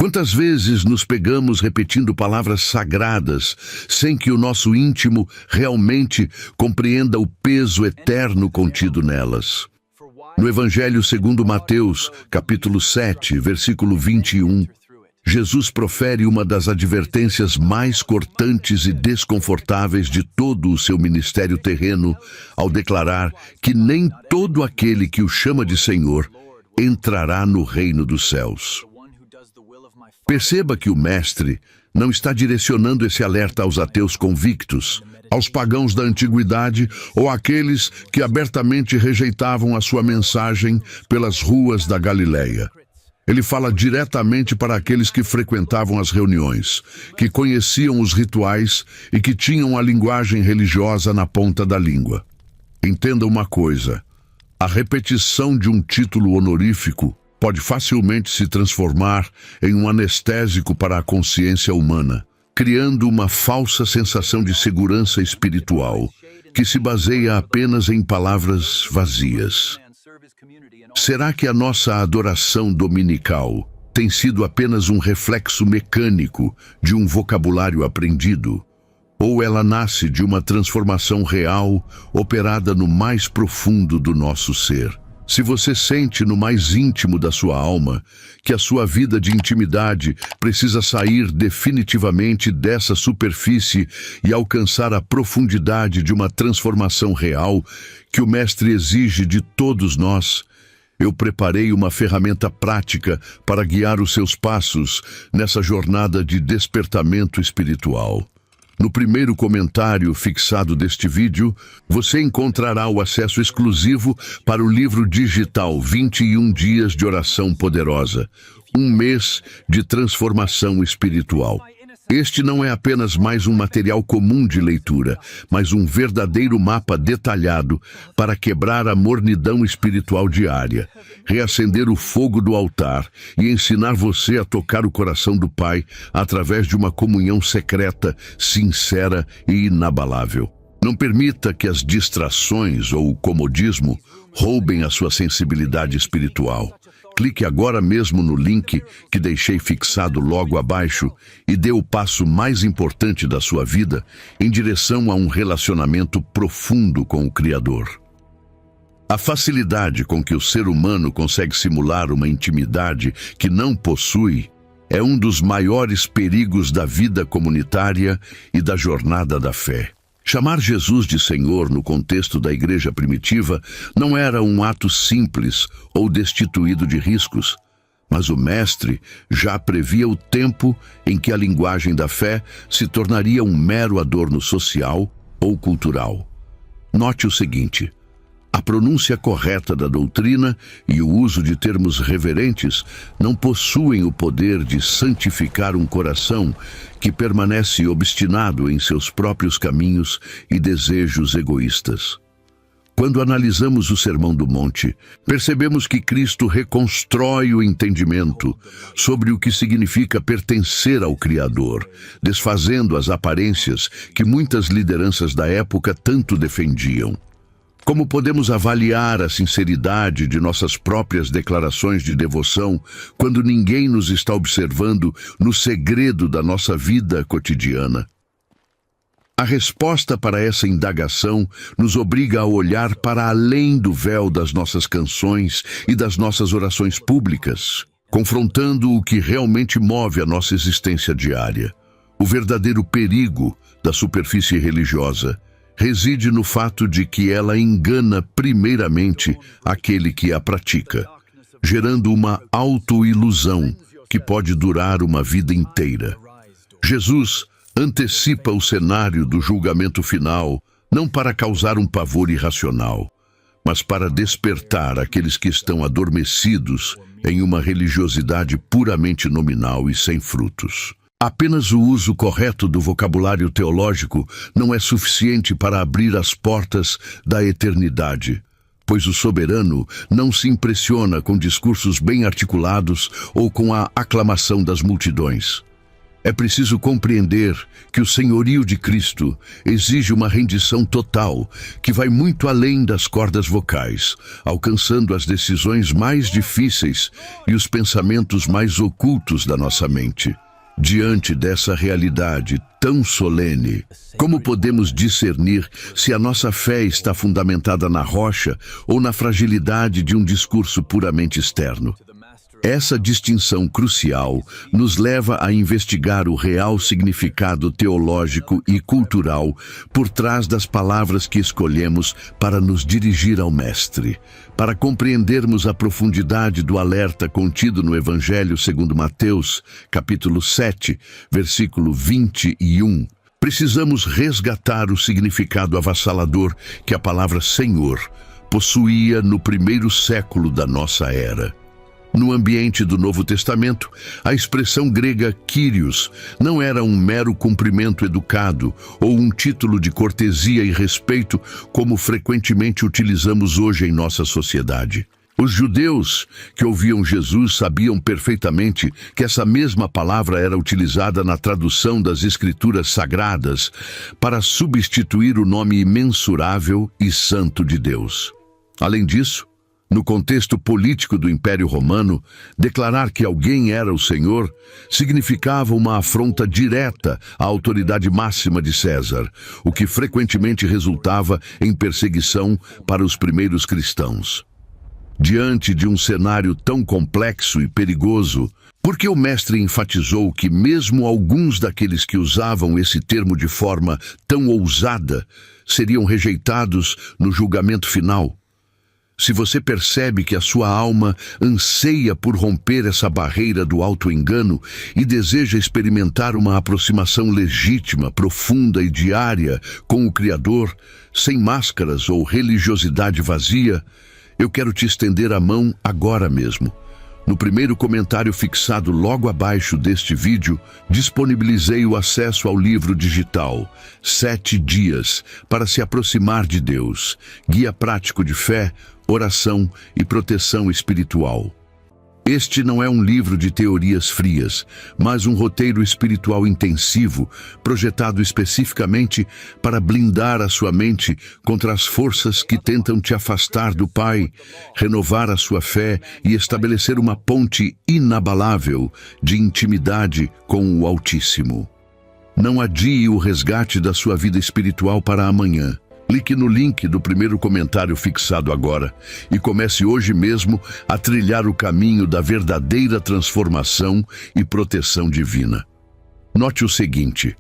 Quantas vezes nos pegamos repetindo palavras sagradas, sem que o nosso íntimo realmente compreenda o peso eterno contido nelas? No Evangelho segundo Mateus, capítulo 7, versículo 21, Jesus profere uma das advertências mais cortantes e desconfortáveis de todo o seu ministério terreno, ao declarar que nem todo aquele que o chama de Senhor entrará no reino dos céus. Perceba que o Mestre não está direcionando esse alerta aos ateus convictos, aos pagãos da antiguidade ou àqueles que abertamente rejeitavam a sua mensagem pelas ruas da Galileia. Ele fala diretamente para aqueles que frequentavam as reuniões, que conheciam os rituais e que tinham a linguagem religiosa na ponta da língua. Entenda uma coisa: a repetição de um título honorífico pode facilmente se transformar em um anestésico para a consciência humana, criando uma falsa sensação de segurança espiritual, que se baseia apenas em palavras vazias. Será que a nossa adoração dominical tem sido apenas um reflexo mecânico de um vocabulário aprendido? Ou ela nasce de uma transformação real, operada no mais profundo do nosso ser? Se você sente no mais íntimo da sua alma que a sua vida de intimidade precisa sair definitivamente dessa superfície e alcançar a profundidade de uma transformação real que o Mestre exige de todos nós, eu preparei uma ferramenta prática para guiar os seus passos nessa jornada de despertamento espiritual. No primeiro comentário fixado deste vídeo, você encontrará o acesso exclusivo para o livro digital 21 Dias de Oração Poderosa, um mês de transformação espiritual. Este não é apenas mais um material comum de leitura, mas um verdadeiro mapa detalhado para quebrar a mornidão espiritual diária, reacender o fogo do altar e ensinar você a tocar o coração do Pai através de uma comunhão secreta, sincera e inabalável. Não permita que as distrações ou o comodismo roubem a sua sensibilidade espiritual. Clique agora mesmo no link que deixei fixado logo abaixo e dê o passo mais importante da sua vida em direção a um relacionamento profundo com o Criador. A facilidade com que o ser humano consegue simular uma intimidade que não possui é um dos maiores perigos da vida comunitária e da jornada da fé. Chamar Jesus de Senhor no contexto da igreja primitiva não era um ato simples ou destituído de riscos, mas o Mestre já previa o tempo em que a linguagem da fé se tornaria um mero adorno social ou cultural. Note o seguinte: a pronúncia correta da doutrina e o uso de termos reverentes não possuem o poder de santificar um coração que permanece obstinado em seus próprios caminhos e desejos egoístas. Quando analisamos o Sermão do Monte, percebemos que Cristo reconstrói o entendimento sobre o que significa pertencer ao Criador, desfazendo as aparências que muitas lideranças da época tanto defendiam. Como podemos avaliar a sinceridade de nossas próprias declarações de devoção quando ninguém nos está observando no segredo da nossa vida cotidiana? A resposta para essa indagação nos obriga a olhar para além do véu das nossas canções e das nossas orações públicas, confrontando o que realmente move a nossa existência diária. O verdadeiro perigo da superfície religiosa reside no fato de que ela engana primeiramente aquele que a pratica, gerando uma autoilusão que pode durar uma vida inteira. Jesus antecipa o cenário do julgamento final, não para causar um pavor irracional, mas para despertar aqueles que estão adormecidos em uma religiosidade puramente nominal e sem frutos. Apenas o uso correto do vocabulário teológico não é suficiente para abrir as portas da eternidade, pois o soberano não se impressiona com discursos bem articulados ou com a aclamação das multidões. É preciso compreender que o senhorio de Cristo exige uma rendição total, que vai muito além das cordas vocais, alcançando as decisões mais difíceis e os pensamentos mais ocultos da nossa mente. Diante dessa realidade tão solene, como podemos discernir se a nossa fé está fundamentada na rocha ou na fragilidade de um discurso puramente externo? Essa distinção crucial nos leva a investigar o real significado teológico e cultural por trás das palavras que escolhemos para nos dirigir ao Mestre. Para compreendermos a profundidade do alerta contido no Evangelho segundo Mateus, capítulo 7, versículo 21, precisamos resgatar o significado avassalador que a palavra Senhor possuía no primeiro século da nossa era. No ambiente do Novo Testamento, a expressão grega Kyrios não era um mero cumprimento educado ou um título de cortesia e respeito como frequentemente utilizamos hoje em nossa sociedade. Os judeus que ouviam Jesus sabiam perfeitamente que essa mesma palavra era utilizada na tradução das Escrituras Sagradas para substituir o nome imensurável e santo de Deus. Além disso, no contexto político do Império Romano, declarar que alguém era o Senhor significava uma afronta direta à autoridade máxima de César, o que frequentemente resultava em perseguição para os primeiros cristãos. Diante de um cenário tão complexo e perigoso, por que o Mestre enfatizou que mesmo alguns daqueles que usavam esse termo de forma tão ousada seriam rejeitados no julgamento final? Se você percebe que a sua alma anseia por romper essa barreira do auto-engano e deseja experimentar uma aproximação legítima, profunda e diária com o Criador, sem máscaras ou religiosidade vazia, eu quero te estender a mão agora mesmo. No primeiro comentário fixado logo abaixo deste vídeo, disponibilizei o acesso ao livro digital 7 Dias para se aproximar de Deus, guia prático de fé, oração e proteção espiritual. Este não é um livro de teorias frias, mas um roteiro espiritual intensivo, projetado especificamente para blindar a sua mente contra as forças que tentam te afastar do Pai, renovar a sua fé e estabelecer uma ponte inabalável de intimidade com o Altíssimo. Não adie o resgate da sua vida espiritual para amanhã. Clique no link do primeiro comentário fixado agora e comece hoje mesmo a trilhar o caminho da verdadeira transformação e proteção divina. Note o seguinte: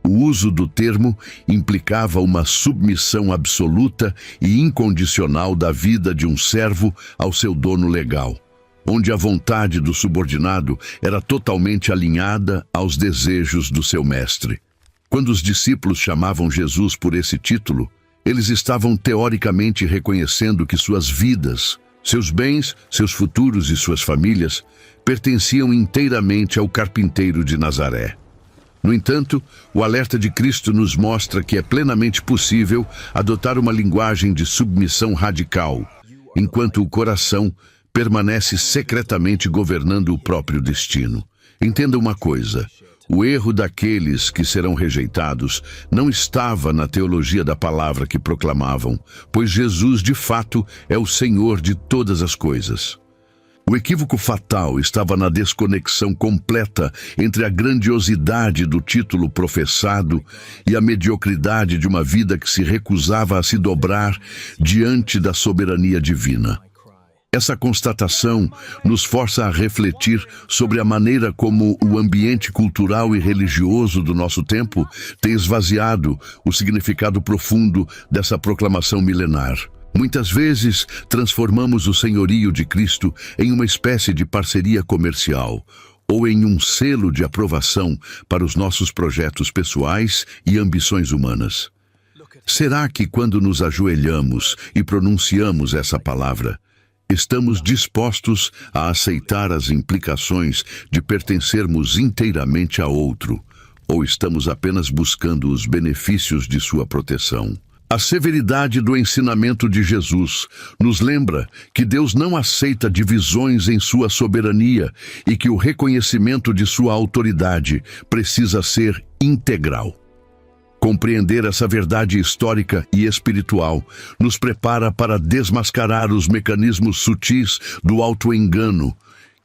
o uso do termo implicava uma submissão absoluta e incondicional da vida de um servo ao seu dono legal, onde a vontade do subordinado era totalmente alinhada aos desejos do seu mestre. Quando os discípulos chamavam Jesus por esse título, eles estavam teoricamente reconhecendo que suas vidas, seus bens, seus futuros e suas famílias pertenciam inteiramente ao carpinteiro de Nazaré. No entanto, o alerta de Cristo nos mostra que é plenamente possível adotar uma linguagem de submissão radical, enquanto o coração permanece secretamente governando o próprio destino. Entenda uma coisa: o erro daqueles que serão rejeitados não estava na teologia da palavra que proclamavam, pois Jesus, de fato, é o Senhor de todas as coisas. O equívoco fatal estava na desconexão completa entre a grandiosidade do título professado e a mediocridade de uma vida que se recusava a se dobrar diante da soberania divina. Essa constatação nos força a refletir sobre a maneira como o ambiente cultural e religioso do nosso tempo tem esvaziado o significado profundo dessa proclamação milenar. Muitas vezes, transformamos o senhorio de Cristo em uma espécie de parceria comercial ou em um selo de aprovação para os nossos projetos pessoais e ambições humanas. Será que quando nos ajoelhamos e pronunciamos essa palavra, estamos dispostos a aceitar as implicações de pertencermos inteiramente a outro, ou estamos apenas buscando os benefícios de sua proteção? A severidade do ensinamento de Jesus nos lembra que Deus não aceita divisões em sua soberania e que o reconhecimento de sua autoridade precisa ser integral. Compreender essa verdade histórica e espiritual nos prepara para desmascarar os mecanismos sutis do auto-engano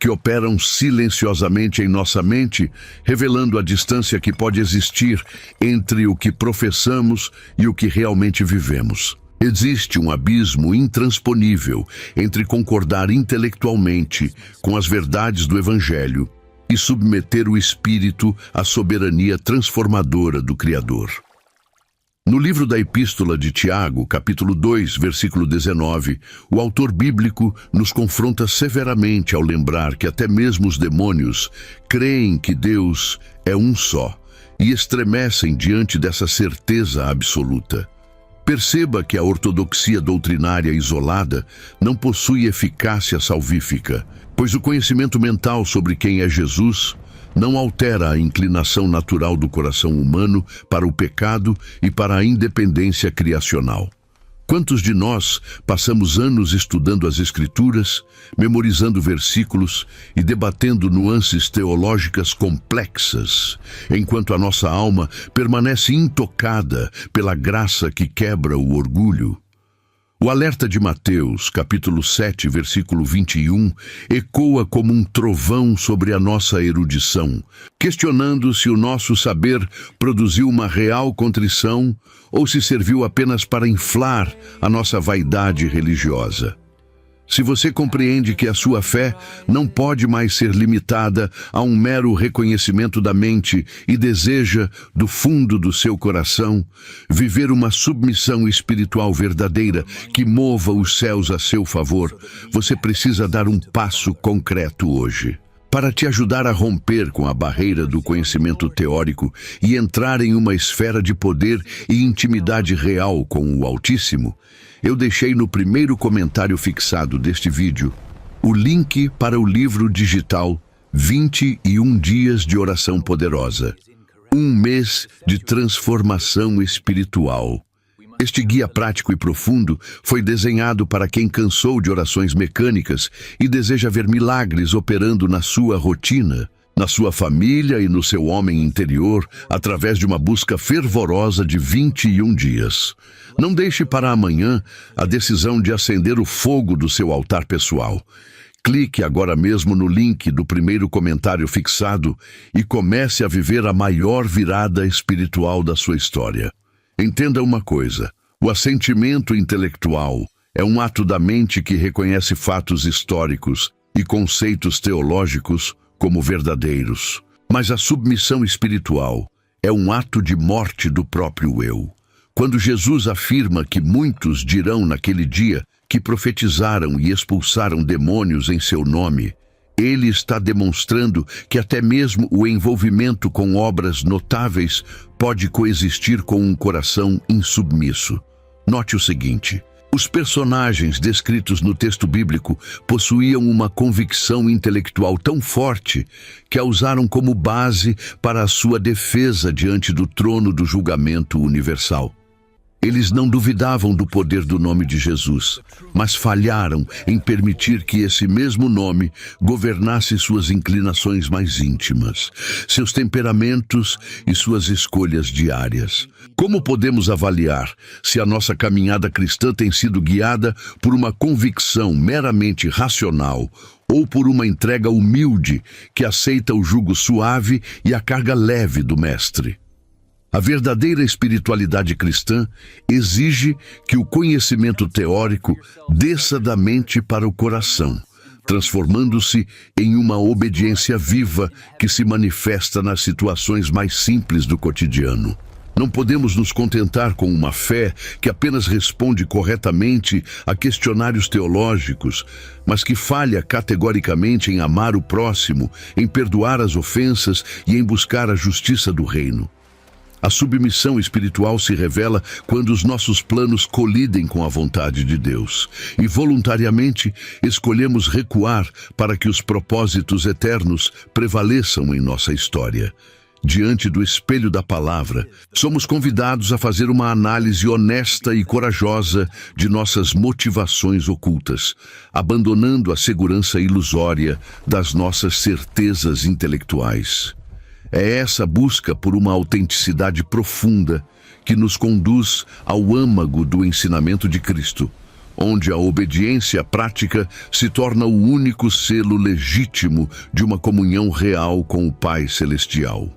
que operam silenciosamente em nossa mente, revelando a distância que pode existir entre o que professamos e o que realmente vivemos. Existe um abismo intransponível entre concordar intelectualmente com as verdades do Evangelho e submeter o espírito à soberania transformadora do Criador. No livro da Epístola de Tiago, capítulo 2, versículo 19, o autor bíblico nos confronta severamente ao lembrar que até mesmo os demônios creem que Deus é um só e estremecem diante dessa certeza absoluta. Perceba que a ortodoxia doutrinária isolada não possui eficácia salvífica, pois o conhecimento mental sobre quem é Jesus não altera a inclinação natural do coração humano para o pecado e para a independência criacional. Quantos de nós passamos anos estudando as Escrituras, memorizando versículos e debatendo nuances teológicas complexas, enquanto a nossa alma permanece intocada pela graça que quebra o orgulho? O alerta de Mateus, capítulo 7, versículo 21, ecoa como um trovão sobre a nossa erudição, questionando se o nosso saber produziu uma real contrição ou se serviu apenas para inflar a nossa vaidade religiosa. Se você compreende que a sua fé não pode mais ser limitada a um mero reconhecimento da mente e deseja, do fundo do seu coração, viver uma submissão espiritual verdadeira que mova os céus a seu favor, você precisa dar um passo concreto hoje. Para te ajudar a romper com a barreira do conhecimento teórico e entrar em uma esfera de poder e intimidade real com o Altíssimo, eu deixei no primeiro comentário fixado deste vídeo o link para o livro digital 21 Dias de Oração Poderosa, um mês de transformação espiritual. Este guia prático e profundo foi desenhado para quem cansou de orações mecânicas e deseja ver milagres operando na sua rotina, na sua família e no seu homem interior, através de uma busca fervorosa de 21 dias. Não deixe para amanhã a decisão de acender o fogo do seu altar pessoal. Clique agora mesmo no link do primeiro comentário fixado e comece a viver a maior virada espiritual da sua história. Entenda uma coisa: o assentimento intelectual é um ato da mente que reconhece fatos históricos e conceitos teológicos como verdadeiros. Mas a submissão espiritual é um ato de morte do próprio eu. Quando Jesus afirma que muitos dirão naquele dia que profetizaram e expulsaram demônios em seu nome, ele está demonstrando que até mesmo o envolvimento com obras notáveis pode coexistir com um coração insubmisso. Note o seguinte: os personagens descritos no texto bíblico possuíam uma convicção intelectual tão forte que a usaram como base para a sua defesa diante do trono do julgamento universal. Eles não duvidavam do poder do nome de Jesus, mas falharam em permitir que esse mesmo nome governasse suas inclinações mais íntimas, seus temperamentos e suas escolhas diárias. Como podemos avaliar se a nossa caminhada cristã tem sido guiada por uma convicção meramente racional ou por uma entrega humilde que aceita o jugo suave e a carga leve do Mestre? A verdadeira espiritualidade cristã exige que o conhecimento teórico desça da mente para o coração, transformando-se em uma obediência viva que se manifesta nas situações mais simples do cotidiano. Não podemos nos contentar com uma fé que apenas responde corretamente a questionários teológicos, mas que falha categoricamente em amar o próximo, em perdoar as ofensas e em buscar a justiça do reino. A submissão espiritual se revela quando os nossos planos colidem com a vontade de Deus e voluntariamente escolhemos recuar para que os propósitos eternos prevaleçam em nossa história. Diante do espelho da palavra, somos convidados a fazer uma análise honesta e corajosa de nossas motivações ocultas, abandonando a segurança ilusória das nossas certezas intelectuais. É essa busca por uma autenticidade profunda que nos conduz ao âmago do ensinamento de Cristo, onde a obediência prática se torna o único selo legítimo de uma comunhão real com o Pai Celestial.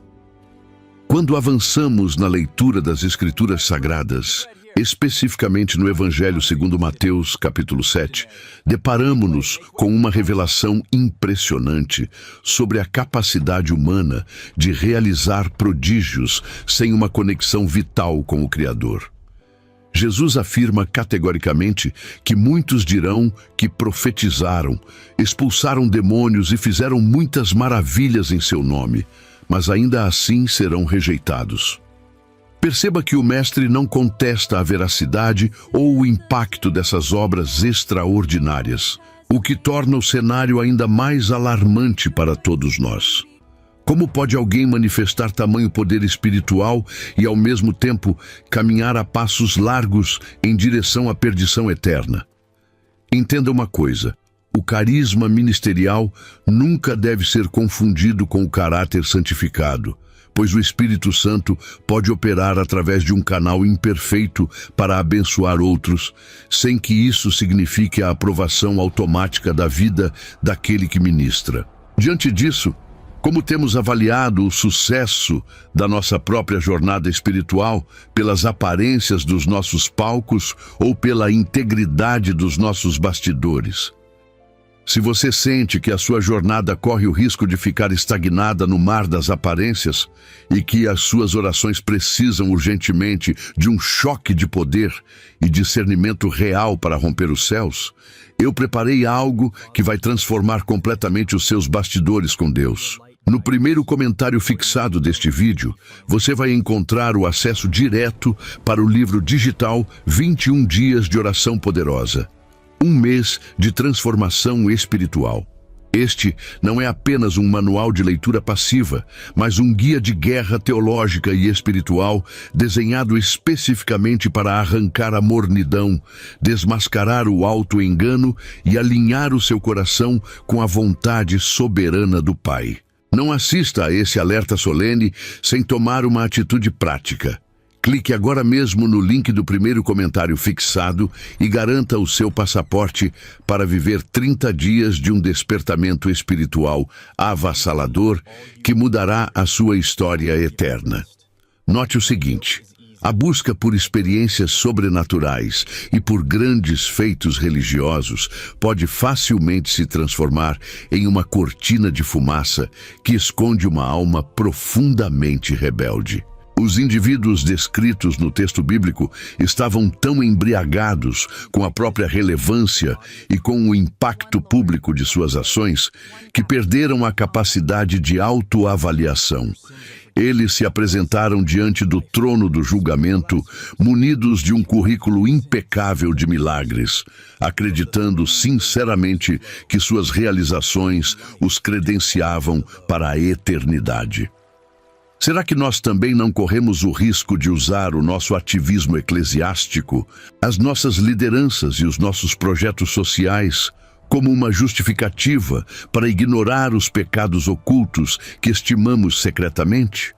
Quando avançamos na leitura das Escrituras Sagradas, especificamente no Evangelho segundo Mateus, capítulo 7, deparamo-nos com uma revelação impressionante sobre a capacidade humana de realizar prodígios sem uma conexão vital com o Criador. Jesus afirma categoricamente que muitos dirão que profetizaram, expulsaram demônios e fizeram muitas maravilhas em seu nome, mas ainda assim serão rejeitados. Perceba que o Mestre não contesta a veracidade ou o impacto dessas obras extraordinárias, o que torna o cenário ainda mais alarmante para todos nós. Como pode alguém manifestar tamanho poder espiritual e, ao mesmo tempo, caminhar a passos largos em direção à perdição eterna? Entenda uma coisa: o carisma ministerial nunca deve ser confundido com o caráter santificado, pois o Espírito Santo pode operar através de um canal imperfeito para abençoar outros, sem que isso signifique a aprovação automática da vida daquele que ministra. Diante disso, como temos avaliado o sucesso da nossa própria jornada espiritual pelas aparências dos nossos palcos ou pela integridade dos nossos bastidores? Se você sente que a sua jornada corre o risco de ficar estagnada no mar das aparências e que as suas orações precisam urgentemente de um choque de poder e discernimento real para romper os céus, eu preparei algo que vai transformar completamente os seus bastidores com Deus. No primeiro comentário fixado deste vídeo, você vai encontrar o acesso direto para o livro digital 21 Dias de Oração Poderosa. Um mês de transformação espiritual. Este não é apenas um manual de leitura passiva, mas um guia de guerra teológica e espiritual desenhado especificamente para arrancar a mornidão, desmascarar o auto-engano e alinhar o seu coração com a vontade soberana do Pai. Não assista a esse alerta solene sem tomar uma atitude prática. Clique agora mesmo no link do primeiro comentário fixado e garanta o seu passaporte para viver 30 dias de um despertamento espiritual avassalador que mudará a sua história eterna. Note o seguinte: a busca por experiências sobrenaturais e por grandes feitos religiosos pode facilmente se transformar em uma cortina de fumaça que esconde uma alma profundamente rebelde. Os indivíduos descritos no texto bíblico estavam tão embriagados com a própria relevância e com o impacto público de suas ações que perderam a capacidade de autoavaliação. Eles se apresentaram diante do trono do julgamento, munidos de um currículo impecável de milagres, acreditando sinceramente que suas realizações os credenciavam para a eternidade. Será que nós também não corremos o risco de usar o nosso ativismo eclesiástico, as nossas lideranças e os nossos projetos sociais como uma justificativa para ignorar os pecados ocultos que estimamos secretamente?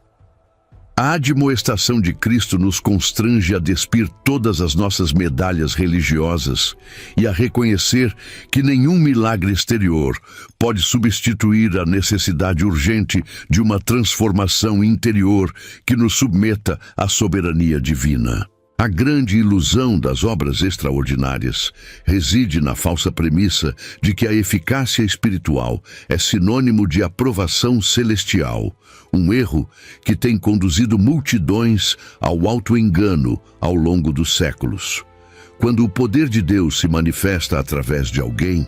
A admoestação de Cristo nos constrange a despir todas as nossas medalhas religiosas e a reconhecer que nenhum milagre exterior pode substituir a necessidade urgente de uma transformação interior que nos submeta à soberania divina. A grande ilusão das obras extraordinárias reside na falsa premissa de que a eficácia espiritual é sinônimo de aprovação celestial, um erro que tem conduzido multidões ao auto-engano ao longo dos séculos. Quando o poder de Deus se manifesta através de alguém,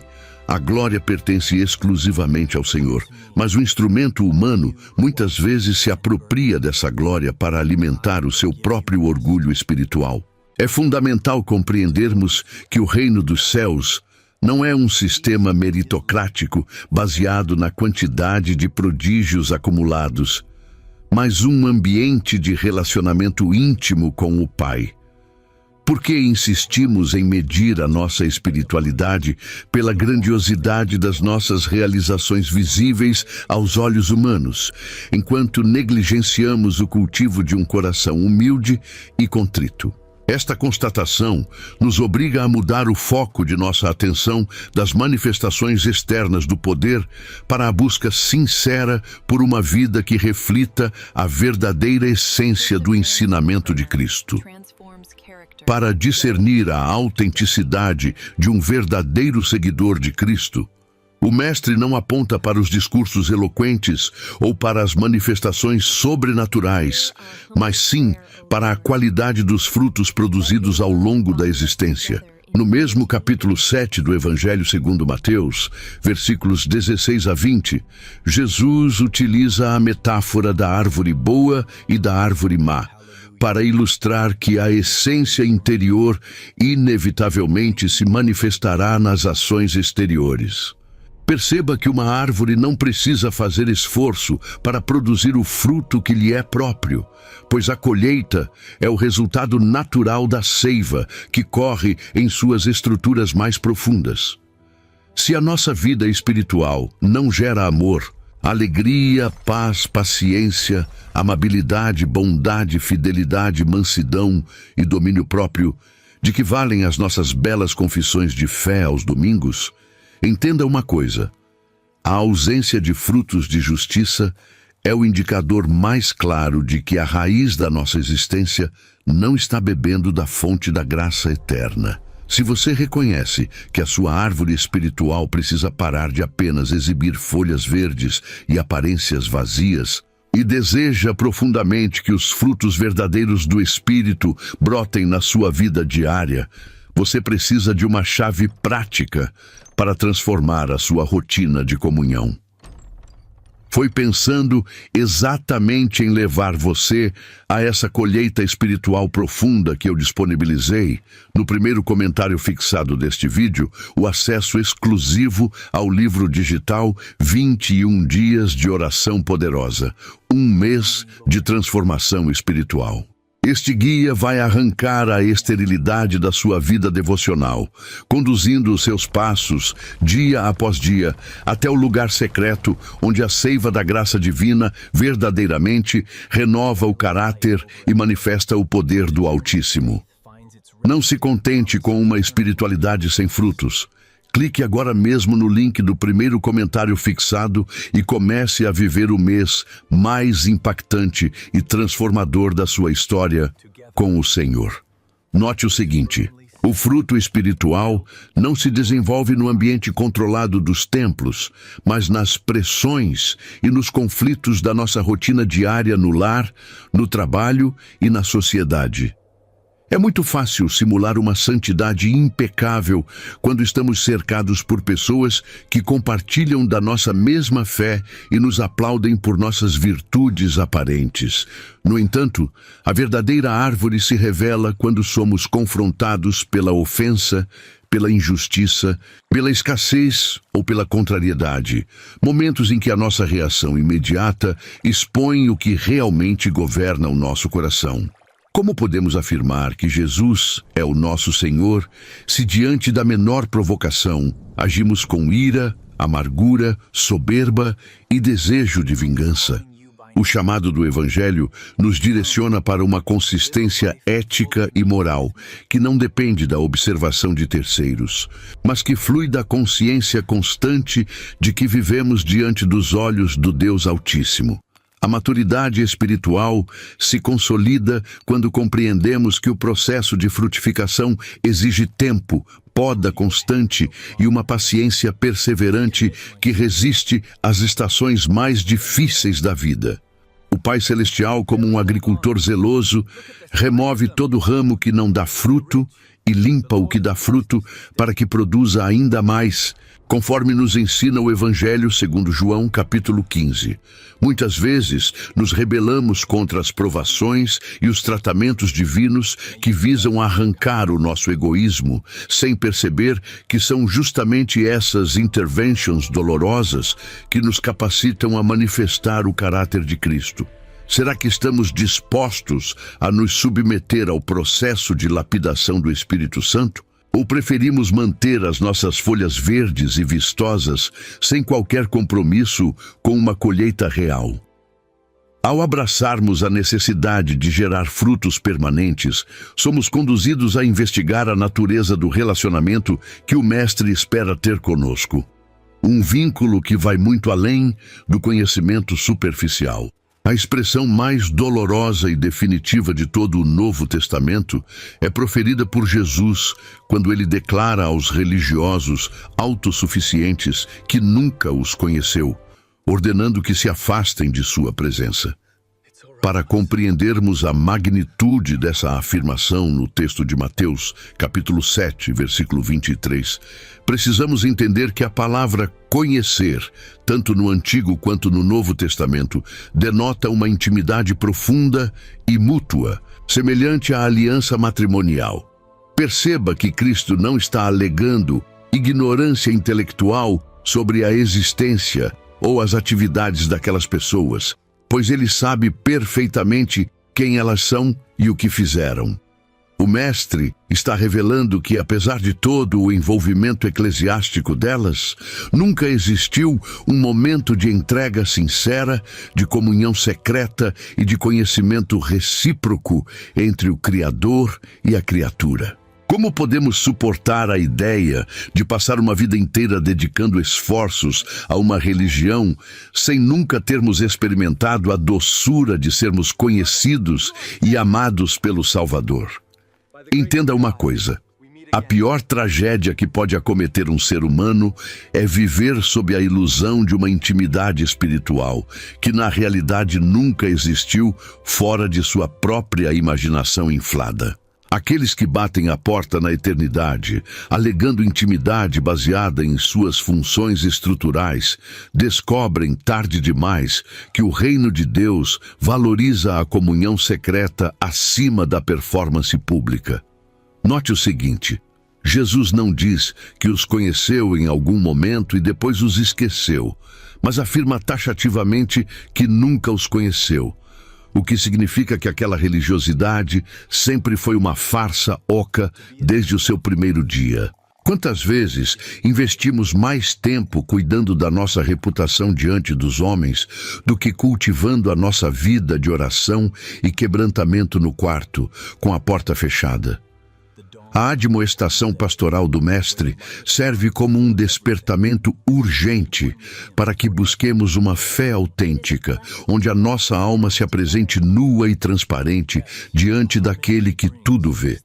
a glória pertence exclusivamente ao Senhor, mas o instrumento humano muitas vezes se apropria dessa glória para alimentar o seu próprio orgulho espiritual. É fundamental compreendermos que o reino dos céus não é um sistema meritocrático baseado na quantidade de prodígios acumulados, mas um ambiente de relacionamento íntimo com o Pai. Por que insistimos em medir a nossa espiritualidade pela grandiosidade das nossas realizações visíveis aos olhos humanos, enquanto negligenciamos o cultivo de um coração humilde e contrito? Esta constatação nos obriga a mudar o foco de nossa atenção das manifestações externas do poder para a busca sincera por uma vida que reflita a verdadeira essência do ensinamento de Cristo. Para discernir a autenticidade de um verdadeiro seguidor de Cristo, o Mestre não aponta para os discursos eloquentes ou para as manifestações sobrenaturais, mas sim para a qualidade dos frutos produzidos ao longo da existência. No mesmo capítulo 7 do Evangelho segundo Mateus, versículos 16 a 20, Jesus utiliza a metáfora da árvore boa e da árvore má, para ilustrar que a essência interior inevitavelmente se manifestará nas ações exteriores. Perceba que uma árvore não precisa fazer esforço para produzir o fruto que lhe é próprio, pois a colheita é o resultado natural da seiva que corre em suas estruturas mais profundas. Se a nossa vida espiritual não gera amor, alegria, paz, paciência, amabilidade, bondade, fidelidade, mansidão e domínio próprio, de que valem as nossas belas confissões de fé aos domingos, entenda uma coisa: a ausência de frutos de justiça é o indicador mais claro de que a raiz da nossa existência não está bebendo da fonte da graça eterna. Se você reconhece que a sua árvore espiritual precisa parar de apenas exibir folhas verdes e aparências vazias, e deseja profundamente que os frutos verdadeiros do Espírito brotem na sua vida diária, você precisa de uma chave prática para transformar a sua rotina de comunhão. Foi pensando exatamente em levar você a essa colheita espiritual profunda que eu disponibilizei, no primeiro comentário fixado deste vídeo, o acesso exclusivo ao livro digital 21 Dias de Oração Poderosa, um mês de transformação espiritual. Este guia vai arrancar a esterilidade da sua vida devocional, conduzindo os seus passos, dia após dia, até o lugar secreto onde a seiva da graça divina verdadeiramente renova o caráter e manifesta o poder do Altíssimo. Não se contente com uma espiritualidade sem frutos. Clique agora mesmo no link do primeiro comentário fixado e comece a viver o mês mais impactante e transformador da sua história com o Senhor. Note o seguinte: o fruto espiritual não se desenvolve no ambiente controlado dos templos, mas nas pressões e nos conflitos da nossa rotina diária no lar, no trabalho e na sociedade. É muito fácil simular uma santidade impecável quando estamos cercados por pessoas que compartilham da nossa mesma fé e nos aplaudem por nossas virtudes aparentes. No entanto, a verdadeira árvore se revela quando somos confrontados pela ofensa, pela injustiça, pela escassez ou pela contrariedade, momentos em que a nossa reação imediata expõe o que realmente governa o nosso coração. Como podemos afirmar que Jesus é o nosso Senhor se diante da menor provocação agimos com ira, amargura, soberba e desejo de vingança? O chamado do Evangelho nos direciona para uma consistência ética e moral que não depende da observação de terceiros, mas que flui da consciência constante de que vivemos diante dos olhos do Deus Altíssimo. A maturidade espiritual se consolida quando compreendemos que o processo de frutificação exige tempo, poda constante e uma paciência perseverante que resiste às estações mais difíceis da vida. O Pai Celestial, como um agricultor zeloso, remove todo ramo que não dá fruto e limpa o que dá fruto para que produza ainda mais, conforme nos ensina o Evangelho segundo João, capítulo 15. Muitas vezes nos rebelamos contra as provações e os tratamentos divinos que visam arrancar o nosso egoísmo, sem perceber que são justamente essas interventions dolorosas que nos capacitam a manifestar o caráter de Cristo. Será que estamos dispostos a nos submeter ao processo de lapidação do Espírito Santo? Ou preferimos manter as nossas folhas verdes e vistosas sem qualquer compromisso com uma colheita real? Ao abraçarmos a necessidade de gerar frutos permanentes, somos conduzidos a investigar a natureza do relacionamento que o Mestre espera ter conosco. Um vínculo que vai muito além do conhecimento superficial. A expressão mais dolorosa e definitiva de todo o Novo Testamento é proferida por Jesus quando ele declara aos religiosos autossuficientes que nunca os conheceu, ordenando que se afastem de sua presença. Para compreendermos a magnitude dessa afirmação no texto de Mateus, capítulo 7, versículo 23, precisamos entender que a palavra conhecer, tanto no Antigo quanto no Novo Testamento, denota uma intimidade profunda e mútua, semelhante à aliança matrimonial. Perceba que Cristo não está alegando ignorância intelectual sobre a existência ou as atividades daquelas pessoas, pois ele sabe perfeitamente quem elas são e o que fizeram. O Mestre está revelando que, apesar de todo o envolvimento eclesiástico delas, nunca existiu um momento de entrega sincera, de comunhão secreta e de conhecimento recíproco entre o Criador e a criatura. Como podemos suportar a ideia de passar uma vida inteira dedicando esforços a uma religião sem nunca termos experimentado a doçura de sermos conhecidos e amados pelo Salvador? Entenda uma coisa: a pior tragédia que pode acometer um ser humano é viver sob a ilusão de uma intimidade espiritual, que na realidade nunca existiu fora de sua própria imaginação inflada. Aqueles que batem a porta na eternidade, alegando intimidade baseada em suas funções estruturais, descobrem tarde demais que o reino de Deus valoriza a comunhão secreta acima da performance pública. Note o seguinte: Jesus não diz que os conheceu em algum momento e depois os esqueceu, mas afirma taxativamente que nunca os conheceu. O que significa que aquela religiosidade sempre foi uma farsa oca desde o seu primeiro dia. Quantas vezes investimos mais tempo cuidando da nossa reputação diante dos homens do que cultivando a nossa vida de oração e quebrantamento no quarto, com a porta fechada? A admoestação pastoral do Mestre serve como um despertamento urgente para que busquemos uma fé autêntica, onde a nossa alma se apresente nua e transparente diante daquele que tudo vê.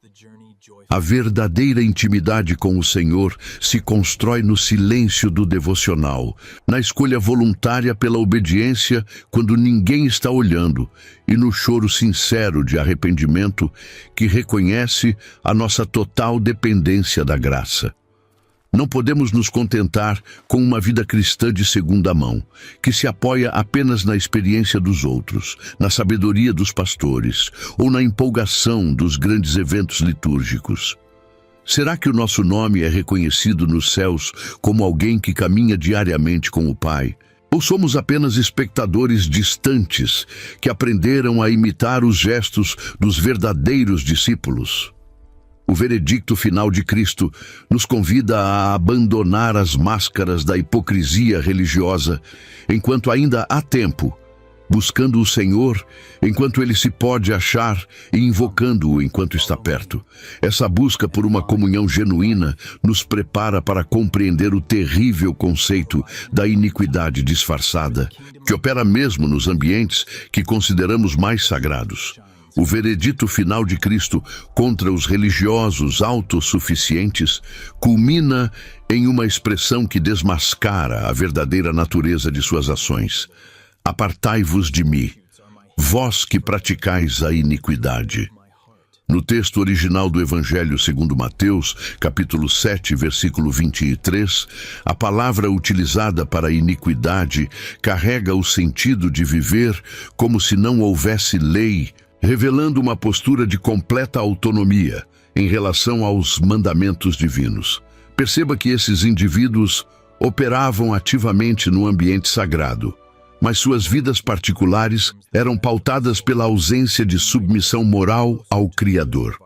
A verdadeira intimidade com o Senhor se constrói no silêncio do devocional, na escolha voluntária pela obediência quando ninguém está olhando e no choro sincero de arrependimento que reconhece a nossa total dependência da graça. Não podemos nos contentar com uma vida cristã de segunda mão, que se apoia apenas na experiência dos outros, na sabedoria dos pastores ou na empolgação dos grandes eventos litúrgicos. Será que o nosso nome é reconhecido nos céus como alguém que caminha diariamente com o Pai? Ou somos apenas espectadores distantes que aprenderam a imitar os gestos dos verdadeiros discípulos? O veredicto final de Cristo nos convida a abandonar as máscaras da hipocrisia religiosa enquanto ainda há tempo, buscando o Senhor enquanto Ele se pode achar e invocando-o enquanto está perto. Essa busca por uma comunhão genuína nos prepara para compreender o terrível conceito da iniquidade disfarçada, que opera mesmo nos ambientes que consideramos mais sagrados. O veredito final de Cristo contra os religiosos autossuficientes culmina em uma expressão que desmascara a verdadeira natureza de suas ações. Apartai-vos de mim, vós que praticais a iniquidade. No texto original do Evangelho segundo Mateus, capítulo 7, versículo 23, a palavra utilizada para iniquidade carrega o sentido de viver como se não houvesse lei, revelando uma postura de completa autonomia em relação aos mandamentos divinos. Perceba que esses indivíduos operavam ativamente no ambiente sagrado, mas suas vidas particulares eram pautadas pela ausência de submissão moral ao Criador.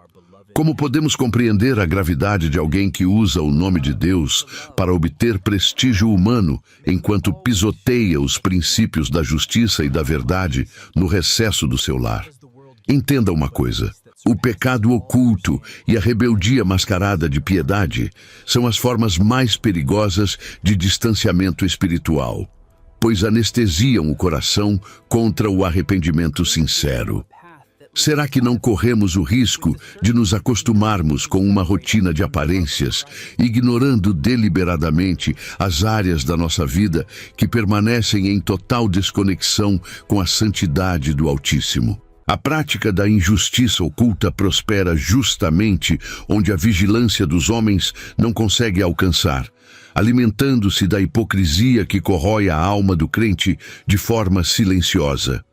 Como podemos compreender a gravidade de alguém que usa o nome de Deus para obter prestígio humano, enquanto pisoteia os princípios da justiça e da verdade no recesso do seu lar? Entenda uma coisa: o pecado oculto e a rebeldia mascarada de piedade são as formas mais perigosas de distanciamento espiritual, pois anestesiam o coração contra o arrependimento sincero. Será que não corremos o risco de nos acostumarmos com uma rotina de aparências, ignorando deliberadamente as áreas da nossa vida que permanecem em total desconexão com a santidade do Altíssimo? A prática da injustiça oculta prospera justamente onde a vigilância dos homens não consegue alcançar, alimentando-se da hipocrisia que corrói a alma do crente de forma silenciosa.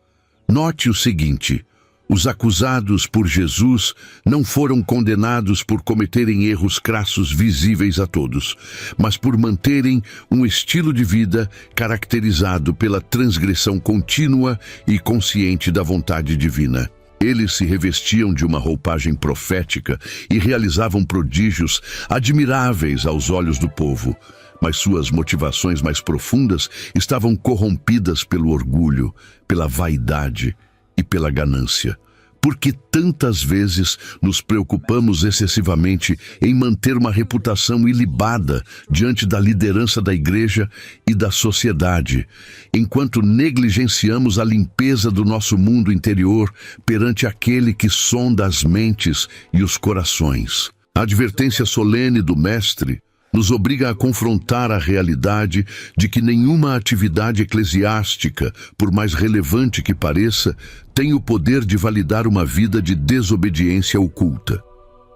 Note o seguinte: os acusados por Jesus não foram condenados por cometerem erros crassos visíveis a todos, mas por manterem um estilo de vida caracterizado pela transgressão contínua e consciente da vontade divina. Eles se revestiam de uma roupagem profética e realizavam prodígios admiráveis aos olhos do povo, mas suas motivações mais profundas estavam corrompidas pelo orgulho, pela vaidade e pela ganância. Por que tantas vezes nos preocupamos excessivamente em manter uma reputação ilibada diante da liderança da igreja e da sociedade, enquanto negligenciamos a limpeza do nosso mundo interior perante aquele que sonda as mentes e os corações? A advertência solene do Mestre nos obriga a confrontar a realidade de que nenhuma atividade eclesiástica, por mais relevante que pareça, tem o poder de validar uma vida de desobediência oculta.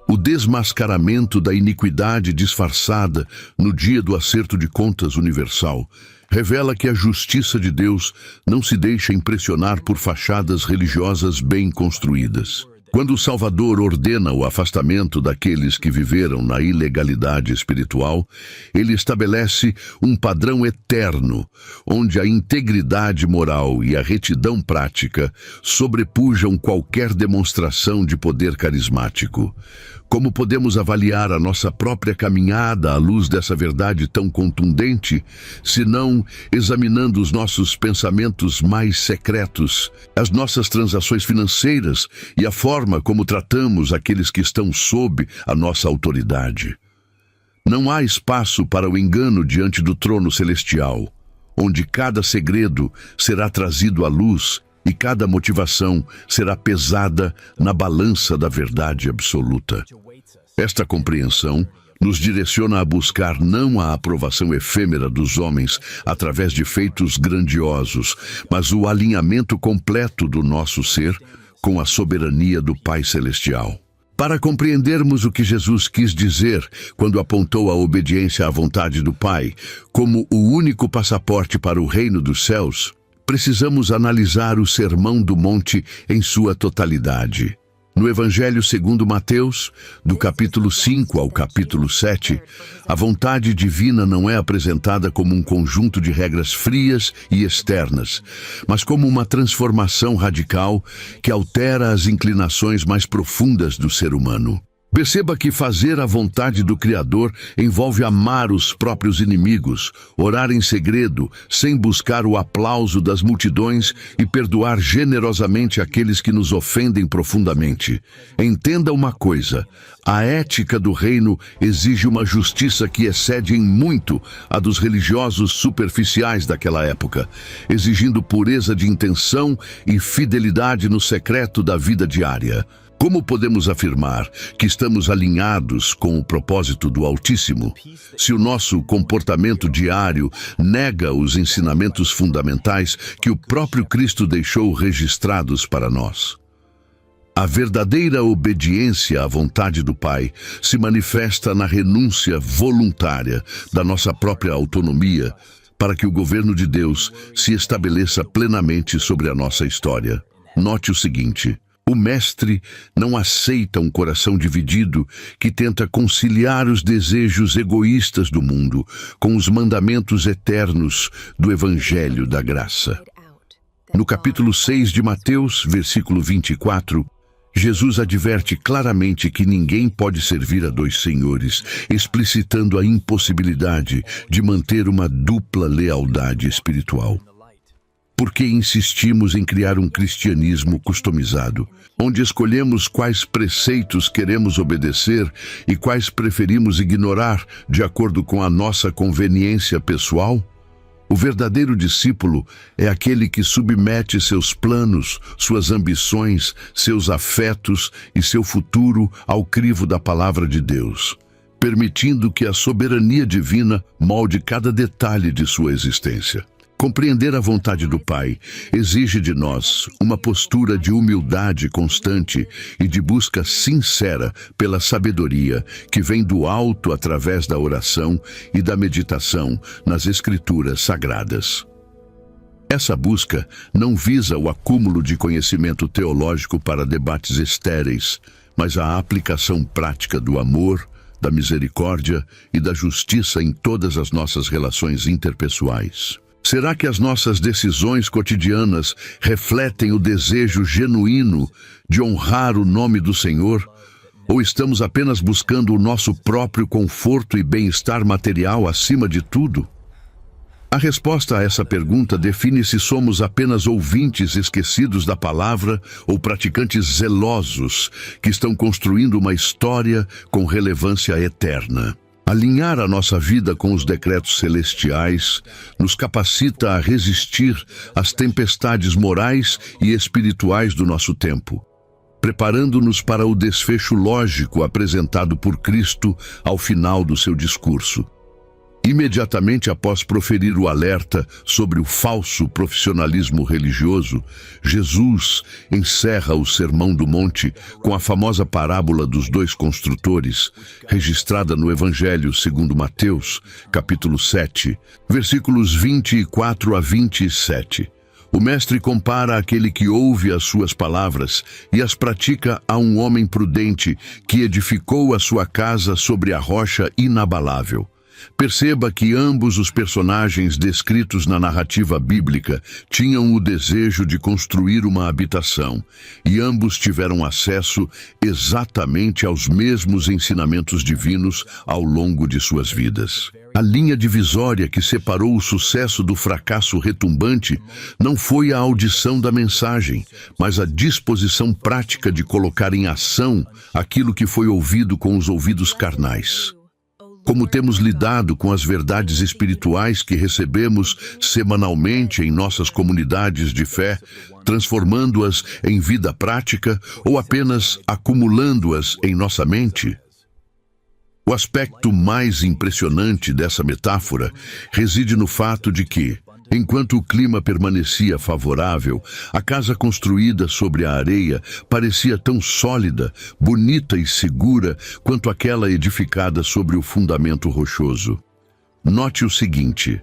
O desmascaramento da iniquidade disfarçada no dia do acerto de contas universal revela que a justiça de Deus não se deixa impressionar por fachadas religiosas bem construídas. Quando o Salvador ordena o afastamento daqueles que viveram na ilegalidade espiritual, ele estabelece um padrão eterno, onde a integridade moral e a retidão prática sobrepujam qualquer demonstração de poder carismático. Como podemos avaliar a nossa própria caminhada à luz dessa verdade tão contundente, se não examinando os nossos pensamentos mais secretos, as nossas transações financeiras e a forma como tratamos aqueles que estão sob a nossa autoridade? Não há espaço para o engano diante do trono celestial, onde cada segredo será trazido à luz e cada motivação será pesada na balança da verdade absoluta. Esta compreensão nos direciona a buscar não a aprovação efêmera dos homens através de feitos grandiosos, mas o alinhamento completo do nosso ser com a soberania do Pai Celestial. Para compreendermos o que Jesus quis dizer quando apontou a obediência à vontade do Pai como o único passaporte para o reino dos céus, precisamos analisar o Sermão do Monte em sua totalidade. No Evangelho segundo Mateus, do capítulo 5 ao capítulo 7, a vontade divina não é apresentada como um conjunto de regras frias e externas, mas como uma transformação radical que altera as inclinações mais profundas do ser humano. Perceba que fazer a vontade do Criador envolve amar os próprios inimigos, orar em segredo, sem buscar o aplauso das multidões e perdoar generosamente aqueles que nos ofendem profundamente. Entenda uma coisa: a ética do reino exige uma justiça que excede em muito a dos religiosos superficiais daquela época, exigindo pureza de intenção e fidelidade no secreto da vida diária. Como podemos afirmar que estamos alinhados com o propósito do Altíssimo, se o nosso comportamento diário nega os ensinamentos fundamentais que o próprio Cristo deixou registrados para nós? A verdadeira obediência à vontade do Pai se manifesta na renúncia voluntária da nossa própria autonomia para que o governo de Deus se estabeleça plenamente sobre a nossa história. Note o seguinte: o Mestre não aceita um coração dividido que tenta conciliar os desejos egoístas do mundo com os mandamentos eternos do Evangelho da Graça. No capítulo 6 de Mateus, versículo 24, Jesus adverte claramente que ninguém pode servir a dois senhores, explicitando a impossibilidade de manter uma dupla lealdade espiritual. Por que insistimos em criar um cristianismo customizado, onde escolhemos quais preceitos queremos obedecer e quais preferimos ignorar de acordo com a nossa conveniência pessoal? O verdadeiro discípulo é aquele que submete seus planos, suas ambições, seus afetos e seu futuro ao crivo da palavra de Deus, permitindo que a soberania divina molde cada detalhe de sua existência. Compreender a vontade do Pai exige de nós uma postura de humildade constante e de busca sincera pela sabedoria que vem do alto através da oração e da meditação nas Escrituras Sagradas. Essa busca não visa o acúmulo de conhecimento teológico para debates estéreis, mas a aplicação prática do amor, da misericórdia e da justiça em todas as nossas relações interpessoais. Será que as nossas decisões cotidianas refletem o desejo genuíno de honrar o nome do Senhor? Ou estamos apenas buscando o nosso próprio conforto e bem-estar material acima de tudo? A resposta a essa pergunta define se somos apenas ouvintes esquecidos da palavra ou praticantes zelosos que estão construindo uma história com relevância eterna. Alinhar a nossa vida com os decretos celestiais nos capacita a resistir às tempestades morais e espirituais do nosso tempo, preparando-nos para o desfecho lógico apresentado por Cristo ao final do seu discurso. Imediatamente após proferir o alerta sobre o falso profissionalismo religioso, Jesus encerra o Sermão do Monte com a famosa parábola dos dois construtores, registrada no Evangelho segundo Mateus, capítulo 7, versículos 24 a 27. O mestre compara aquele que ouve as suas palavras e as pratica a um homem prudente que edificou a sua casa sobre a rocha inabalável. Perceba que ambos os personagens descritos na narrativa bíblica tinham o desejo de construir uma habitação, e ambos tiveram acesso exatamente aos mesmos ensinamentos divinos ao longo de suas vidas. A linha divisória que separou o sucesso do fracasso retumbante não foi a audição da mensagem, mas a disposição prática de colocar em ação aquilo que foi ouvido com os ouvidos carnais. Como temos lidado com as verdades espirituais que recebemos semanalmente em nossas comunidades de fé, transformando-as em vida prática ou apenas acumulando-as em nossa mente? O aspecto mais impressionante dessa metáfora reside no fato de que, enquanto o clima permanecia favorável, a casa construída sobre a areia parecia tão sólida, bonita e segura quanto aquela edificada sobre o fundamento rochoso. Note o seguinte: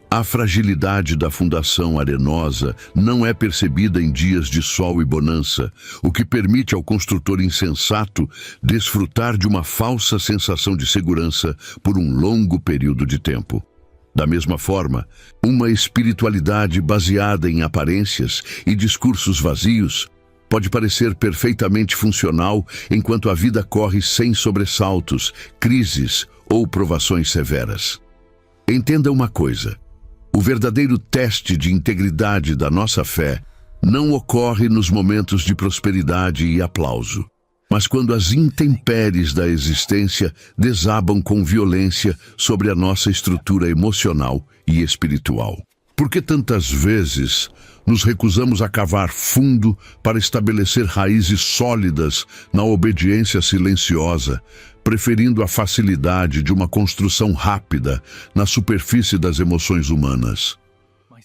a fragilidade da fundação arenosa não é percebida em dias de sol e bonança, o que permite ao construtor insensato desfrutar de uma falsa sensação de segurança por um longo período de tempo. Da mesma forma, uma espiritualidade baseada em aparências e discursos vazios pode parecer perfeitamente funcional enquanto a vida corre sem sobressaltos, crises ou provações severas. Entenda uma coisa: o verdadeiro teste de integridade da nossa fé não ocorre nos momentos de prosperidade e aplauso, mas quando as intempéries da existência desabam com violência sobre a nossa estrutura emocional e espiritual. Por que tantas vezes nos recusamos a cavar fundo para estabelecer raízes sólidas na obediência silenciosa, preferindo a facilidade de uma construção rápida na superfície das emoções humanas?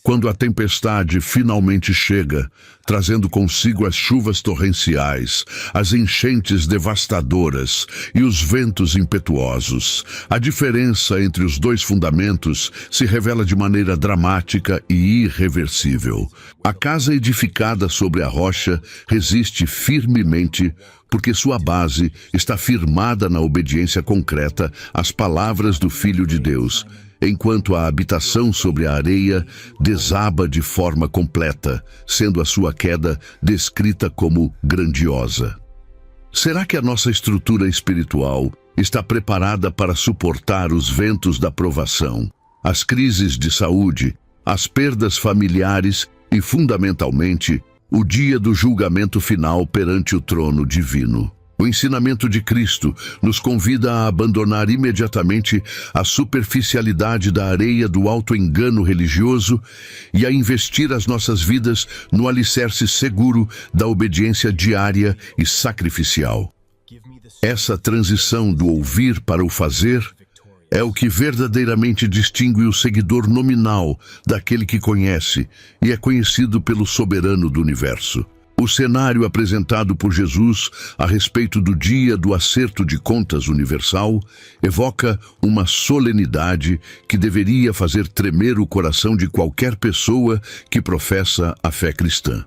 Quando a tempestade finalmente chega, trazendo consigo as chuvas torrenciais, as enchentes devastadoras e os ventos impetuosos, a diferença entre os dois fundamentos se revela de maneira dramática e irreversível. A casa edificada sobre a rocha resiste firmemente porque sua base está firmada na obediência concreta às palavras do Filho de Deus, enquanto a habitação sobre a areia desaba de forma completa, sendo a sua queda descrita como grandiosa. Será que a nossa estrutura espiritual está preparada para suportar os ventos da provação, as crises de saúde, as perdas familiares e, fundamentalmente, o dia do julgamento final perante o trono divino? O ensinamento de Cristo nos convida a abandonar imediatamente a superficialidade da areia do auto-engano religioso e a investir as nossas vidas no alicerce seguro da obediência diária e sacrificial. Essa transição do ouvir para o fazer é o que verdadeiramente distingue o seguidor nominal daquele que conhece e é conhecido pelo soberano do universo. O cenário apresentado por Jesus a respeito do dia do acerto de contas universal evoca uma solenidade que deveria fazer tremer o coração de qualquer pessoa que professa a fé cristã.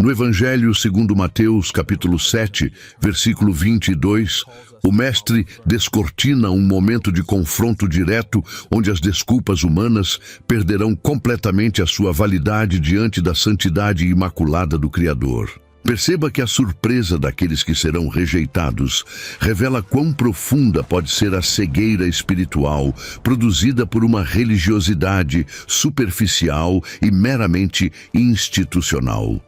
No Evangelho segundo Mateus, capítulo 7, versículo 22, o Mestre descortina um momento de confronto direto onde as desculpas humanas perderão completamente a sua validade diante da santidade imaculada do Criador. Perceba que a surpresa daqueles que serão rejeitados revela quão profunda pode ser a cegueira espiritual produzida por uma religiosidade superficial e meramente institucional.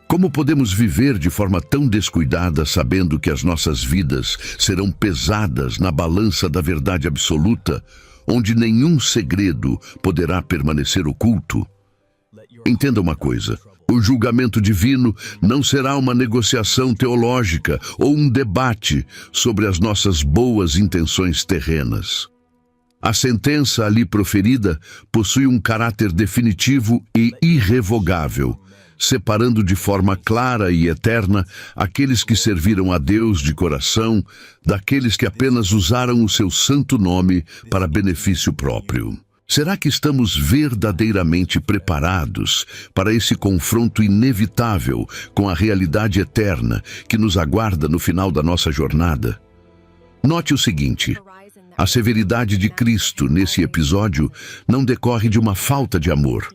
Como podemos viver de forma tão descuidada sabendo que as nossas vidas serão pesadas na balança da verdade absoluta, onde nenhum segredo poderá permanecer oculto? Entenda uma coisa: o julgamento divino não será uma negociação teológica ou um debate sobre as nossas boas intenções terrenas. A sentença ali proferida possui um caráter definitivo e irrevogável, separando de forma clara e eterna aqueles que serviram a Deus de coração daqueles que apenas usaram o seu santo nome para benefício próprio. Será que estamos verdadeiramente preparados para esse confronto inevitável com a realidade eterna que nos aguarda no final da nossa jornada? Note o seguinte: a severidade de Cristo nesse episódio não decorre de uma falta de amor,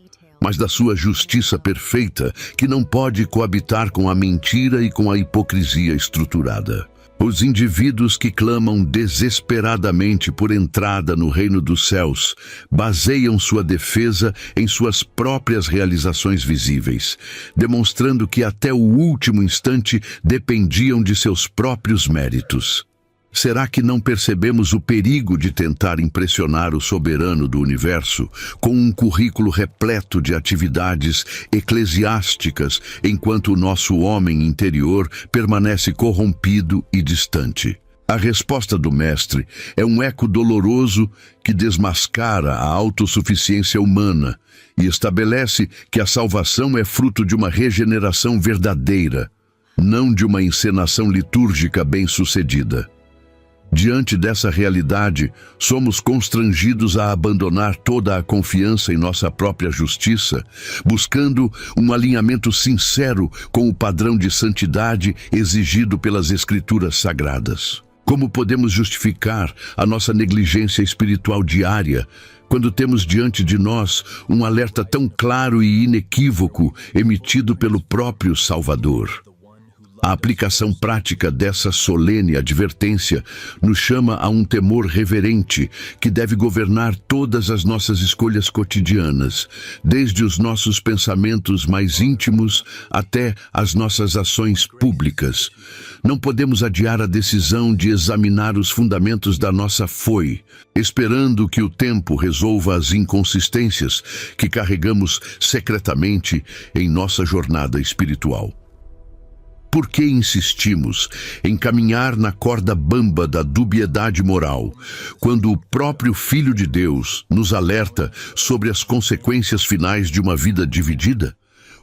mas da sua justiça perfeita, que não pode coabitar com a mentira e com a hipocrisia estruturada. Os indivíduos que clamam desesperadamente por entrada no reino dos céus baseiam sua defesa em suas próprias realizações visíveis, demonstrando que até o último instante dependiam de seus próprios méritos. Será que não percebemos o perigo de tentar impressionar o soberano do universo com um currículo repleto de atividades eclesiásticas, enquanto o nosso homem interior permanece corrompido e distante? A resposta do Mestre é um eco doloroso que desmascara a autossuficiência humana e estabelece que a salvação é fruto de uma regeneração verdadeira, não de uma encenação litúrgica bem-sucedida. Diante dessa realidade, somos constrangidos a abandonar toda a confiança em nossa própria justiça, buscando um alinhamento sincero com o padrão de santidade exigido pelas Escrituras Sagradas. Como podemos justificar a nossa negligência espiritual diária quando temos diante de nós um alerta tão claro e inequívoco emitido pelo próprio Salvador? A aplicação prática dessa solene advertência nos chama a um temor reverente que deve governar todas as nossas escolhas cotidianas, desde os nossos pensamentos mais íntimos até as nossas ações públicas. Não podemos adiar a decisão de examinar os fundamentos da nossa fé, esperando que o tempo resolva as inconsistências que carregamos secretamente em nossa jornada espiritual. Por que insistimos em caminhar na corda bamba da dubiedade moral, quando o próprio Filho de Deus nos alerta sobre as consequências finais de uma vida dividida?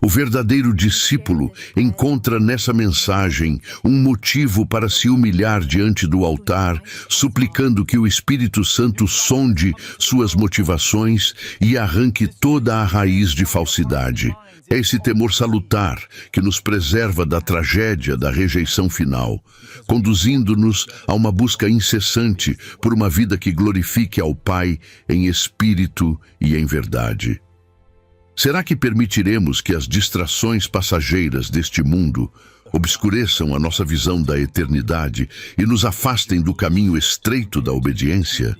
O verdadeiro discípulo encontra nessa mensagem um motivo para se humilhar diante do altar, suplicando que o Espírito Santo sonde suas motivações e arranque toda a raiz de falsidade. É esse temor salutar que nos preserva da tragédia da rejeição final, conduzindo-nos a uma busca incessante por uma vida que glorifique ao Pai em espírito e em verdade. Será que permitiremos que as distrações passageiras deste mundo obscureçam a nossa visão da eternidade e nos afastem do caminho estreito da obediência?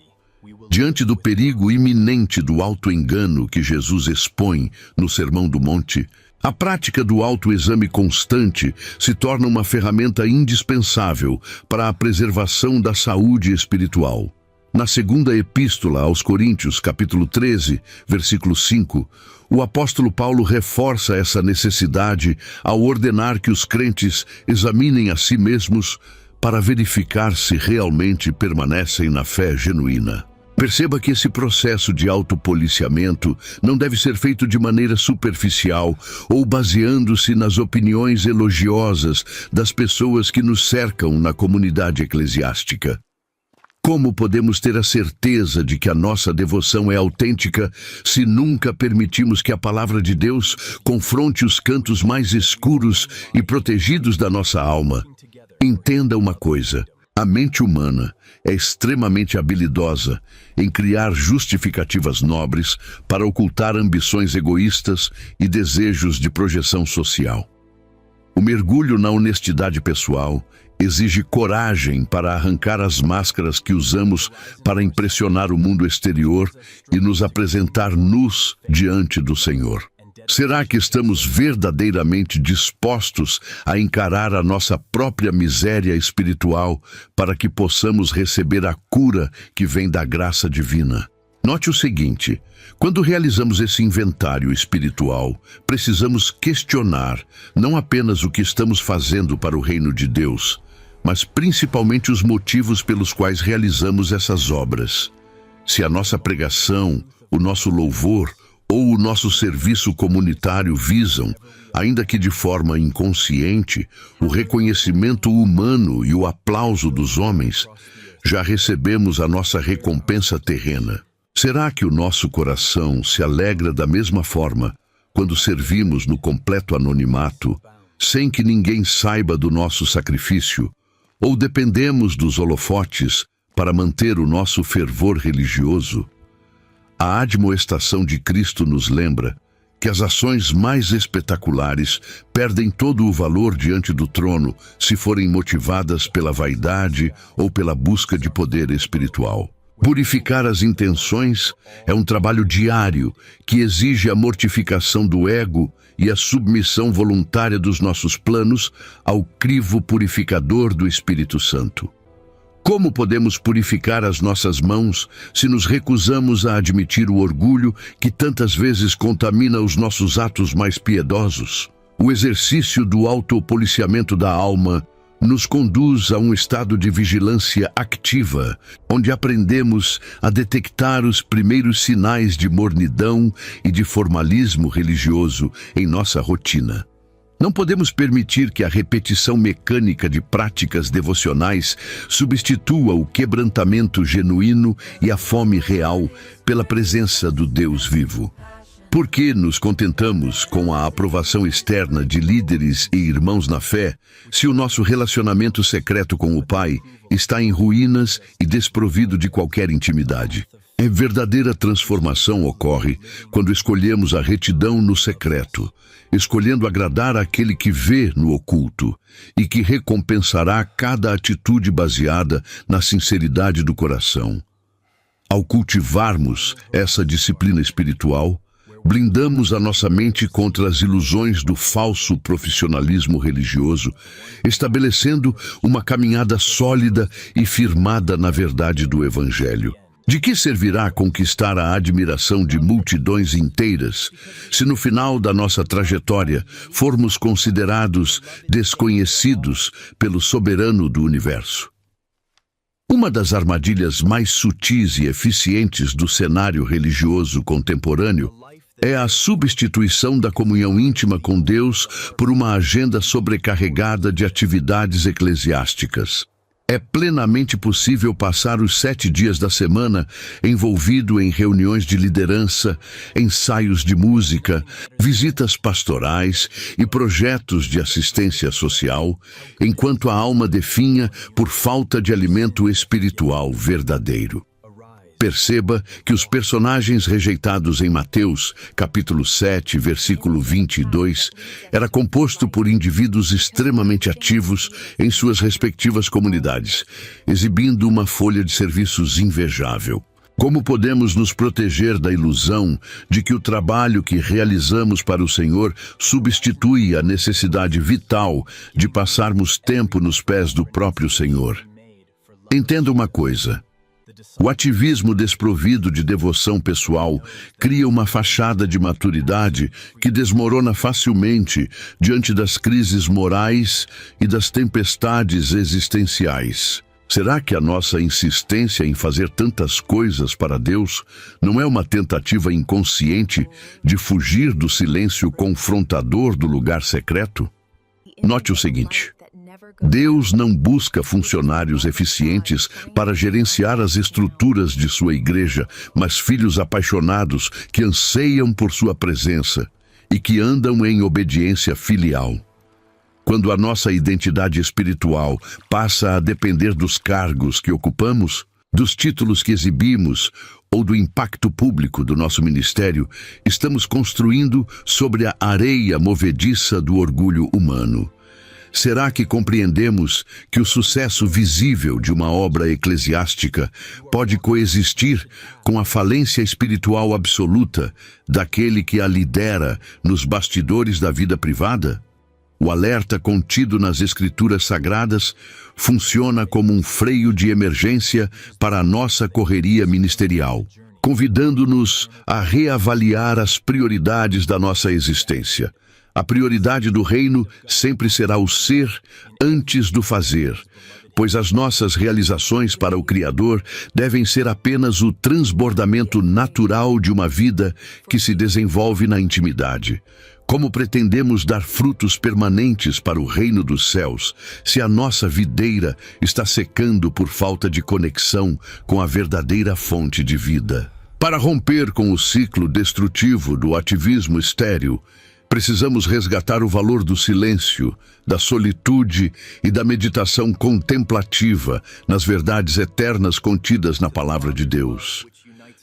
Diante do perigo iminente do auto-engano que Jesus expõe no Sermão do Monte, a prática do autoexame constante se torna uma ferramenta indispensável para a preservação da saúde espiritual. Na segunda epístola aos Coríntios, capítulo 13, versículo 5, o apóstolo Paulo reforça essa necessidade ao ordenar que os crentes examinem a si mesmos para verificar se realmente permanecem na fé genuína. Perceba que esse processo de autopoliciamento não deve ser feito de maneira superficial ou baseando-se nas opiniões elogiosas das pessoas que nos cercam na comunidade eclesiástica. Como podemos ter a certeza de que a nossa devoção é autêntica se nunca permitimos que a palavra de Deus confronte os cantos mais escuros e protegidos da nossa alma? Entenda uma coisa: a mente humana é extremamente habilidosa em criar justificativas nobres para ocultar ambições egoístas e desejos de projeção social. O mergulho na honestidade pessoal exige coragem para arrancar as máscaras que usamos para impressionar o mundo exterior e nos apresentar nus diante do Senhor. Será que estamos verdadeiramente dispostos a encarar a nossa própria miséria espiritual para que possamos receber a cura que vem da graça divina? Note o seguinte: quando realizamos esse inventário espiritual, precisamos questionar não apenas o que estamos fazendo para o reino de Deus, mas principalmente os motivos pelos quais realizamos essas obras. Se a nossa pregação, o nosso louvor ou o nosso serviço comunitário visam, ainda que de forma inconsciente, o reconhecimento humano e o aplauso dos homens, já recebemos a nossa recompensa terrena. Será que o nosso coração se alegra da mesma forma quando servimos no completo anonimato, sem que ninguém saiba do nosso sacrifício, ou dependemos dos holofotes para manter o nosso fervor religioso? A admoestação de Cristo nos lembra que as ações mais espetaculares perdem todo o valor diante do trono se forem motivadas pela vaidade ou pela busca de poder espiritual. Purificar as intenções é um trabalho diário que exige a mortificação do ego e a submissão voluntária dos nossos planos ao crivo purificador do Espírito Santo. Como podemos purificar as nossas mãos se nos recusamos a admitir o orgulho que tantas vezes contamina os nossos atos mais piedosos? O exercício do autopoliciamento da alma nos conduz a um estado de vigilância ativa, onde aprendemos a detectar os primeiros sinais de mornidão e de formalismo religioso em nossa rotina. Não podemos permitir que a repetição mecânica de práticas devocionais substitua o quebrantamento genuíno e a fome real pela presença do Deus vivo. Por que nos contentamos com a aprovação externa de líderes e irmãos na fé, se o nosso relacionamento secreto com o Pai está em ruínas e desprovido de qualquer intimidade? A verdadeira transformação ocorre quando escolhemos a retidão no secreto, escolhendo agradar aquele que vê no oculto e que recompensará cada atitude baseada na sinceridade do coração. Ao cultivarmos essa disciplina espiritual, blindamos a nossa mente contra as ilusões do falso profissionalismo religioso, estabelecendo uma caminhada sólida e firmada na verdade do Evangelho. De que servirá conquistar a admiração de multidões inteiras, se no final da nossa trajetória formos considerados desconhecidos pelo soberano do universo? Uma das armadilhas mais sutis e eficientes do cenário religioso contemporâneo É a substituição da comunhão íntima com Deus por uma agenda sobrecarregada de atividades eclesiásticas. É plenamente possível passar os 7 dias da semana envolvido em reuniões de liderança, ensaios de música, visitas pastorais e projetos de assistência social, enquanto a alma definha por falta de alimento espiritual verdadeiro. Perceba que os personagens rejeitados em Mateus, capítulo 7, versículo 22, era composto por indivíduos extremamente ativos em suas respectivas comunidades, exibindo uma folha de serviços invejável. Como podemos nos proteger da ilusão de que o trabalho que realizamos para o Senhor substitui a necessidade vital de passarmos tempo nos pés do próprio Senhor? Entenda uma coisa. O ativismo desprovido de devoção pessoal cria uma fachada de maturidade que desmorona facilmente diante das crises morais e das tempestades existenciais. Será que a nossa insistência em fazer tantas coisas para Deus não é uma tentativa inconsciente de fugir do silêncio confrontador do lugar secreto? Note o seguinte. Deus não busca funcionários eficientes para gerenciar as estruturas de sua igreja, mas filhos apaixonados que anseiam por sua presença e que andam em obediência filial. Quando a nossa identidade espiritual passa a depender dos cargos que ocupamos, dos títulos que exibimos ou do impacto público do nosso ministério, estamos construindo sobre a areia movediça do orgulho humano. Será que compreendemos que o sucesso visível de uma obra eclesiástica pode coexistir com a falência espiritual absoluta daquele que a lidera nos bastidores da vida privada? O alerta contido nas Escrituras Sagradas funciona como um freio de emergência para a nossa correria ministerial, convidando-nos a reavaliar as prioridades da nossa existência. A prioridade do reino sempre será o ser antes do fazer, pois as nossas realizações para o Criador devem ser apenas o transbordamento natural de uma vida que se desenvolve na intimidade. Como pretendemos dar frutos permanentes para o reino dos céus, se a nossa videira está secando por falta de conexão com a verdadeira fonte de vida? Para romper com o ciclo destrutivo do ativismo estéril, precisamos resgatar o valor do silêncio, da solitude e da meditação contemplativa nas verdades eternas contidas na Palavra de Deus.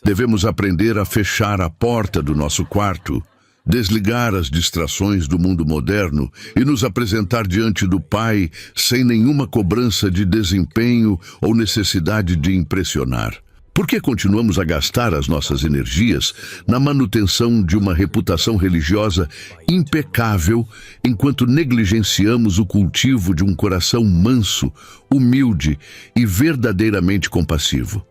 Devemos aprender a fechar a porta do nosso quarto, desligar as distrações do mundo moderno e nos apresentar diante do Pai sem nenhuma cobrança de desempenho ou necessidade de impressionar. Por que continuamos a gastar as nossas energias na manutenção de uma reputação religiosa impecável, enquanto negligenciamos o cultivo de um coração manso, humilde e verdadeiramente compassivo?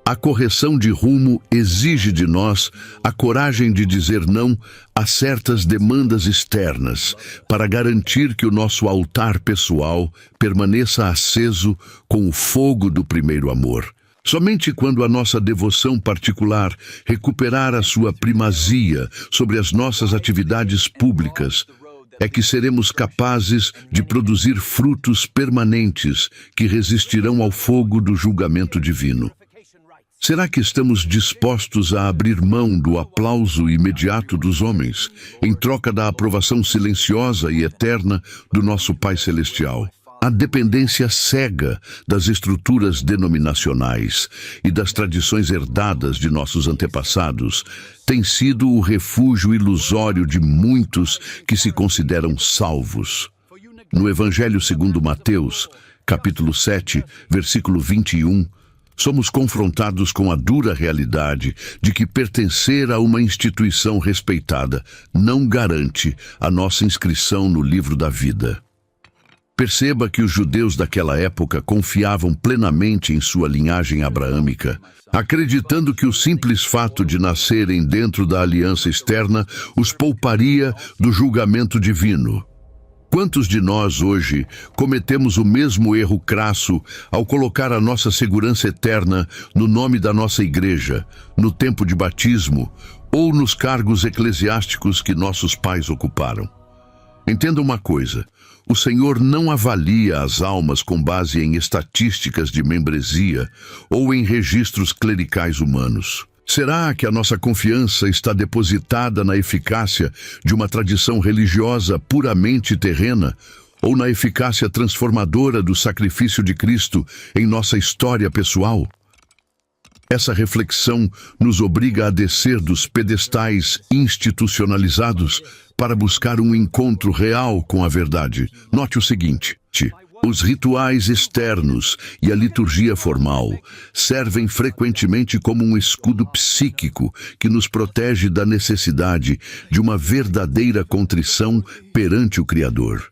A correção de rumo exige de nós a coragem de dizer não a certas demandas externas, para garantir que o nosso altar pessoal permaneça aceso com o fogo do primeiro amor. Somente quando a nossa devoção particular recuperar a sua primazia sobre as nossas atividades públicas, é que seremos capazes de produzir frutos permanentes que resistirão ao fogo do julgamento divino. Será que estamos dispostos a abrir mão do aplauso imediato dos homens, em troca da aprovação silenciosa e eterna do nosso Pai Celestial? A dependência cega das estruturas denominacionais e das tradições herdadas de nossos antepassados tem sido o refúgio ilusório de muitos que se consideram salvos. No Evangelho segundo Mateus, capítulo 7, versículo 21, somos confrontados com a dura realidade de que pertencer a uma instituição respeitada não garante a nossa inscrição no livro da vida. Perceba que os judeus daquela época confiavam plenamente em sua linhagem abraâmica, acreditando que o simples fato de nascerem dentro da aliança externa os pouparia do julgamento divino. Quantos de nós hoje cometemos o mesmo erro crasso ao colocar a nossa segurança eterna no nome da nossa igreja, no tempo de batismo, ou nos cargos eclesiásticos que nossos pais ocuparam. Entenda uma coisa: o Senhor não avalia as almas com base em estatísticas de membresia ou em registros clericais humanos. Será que a nossa confiança está depositada na eficácia de uma tradição religiosa puramente terrena ou na eficácia transformadora do sacrifício de Cristo em nossa história pessoal? Essa reflexão nos obriga a descer dos pedestais institucionalizados para buscar um encontro real com a verdade. Note o seguinte: os rituais externos e a liturgia formal servem frequentemente como um escudo psíquico que nos protege da necessidade de uma verdadeira contrição perante o Criador.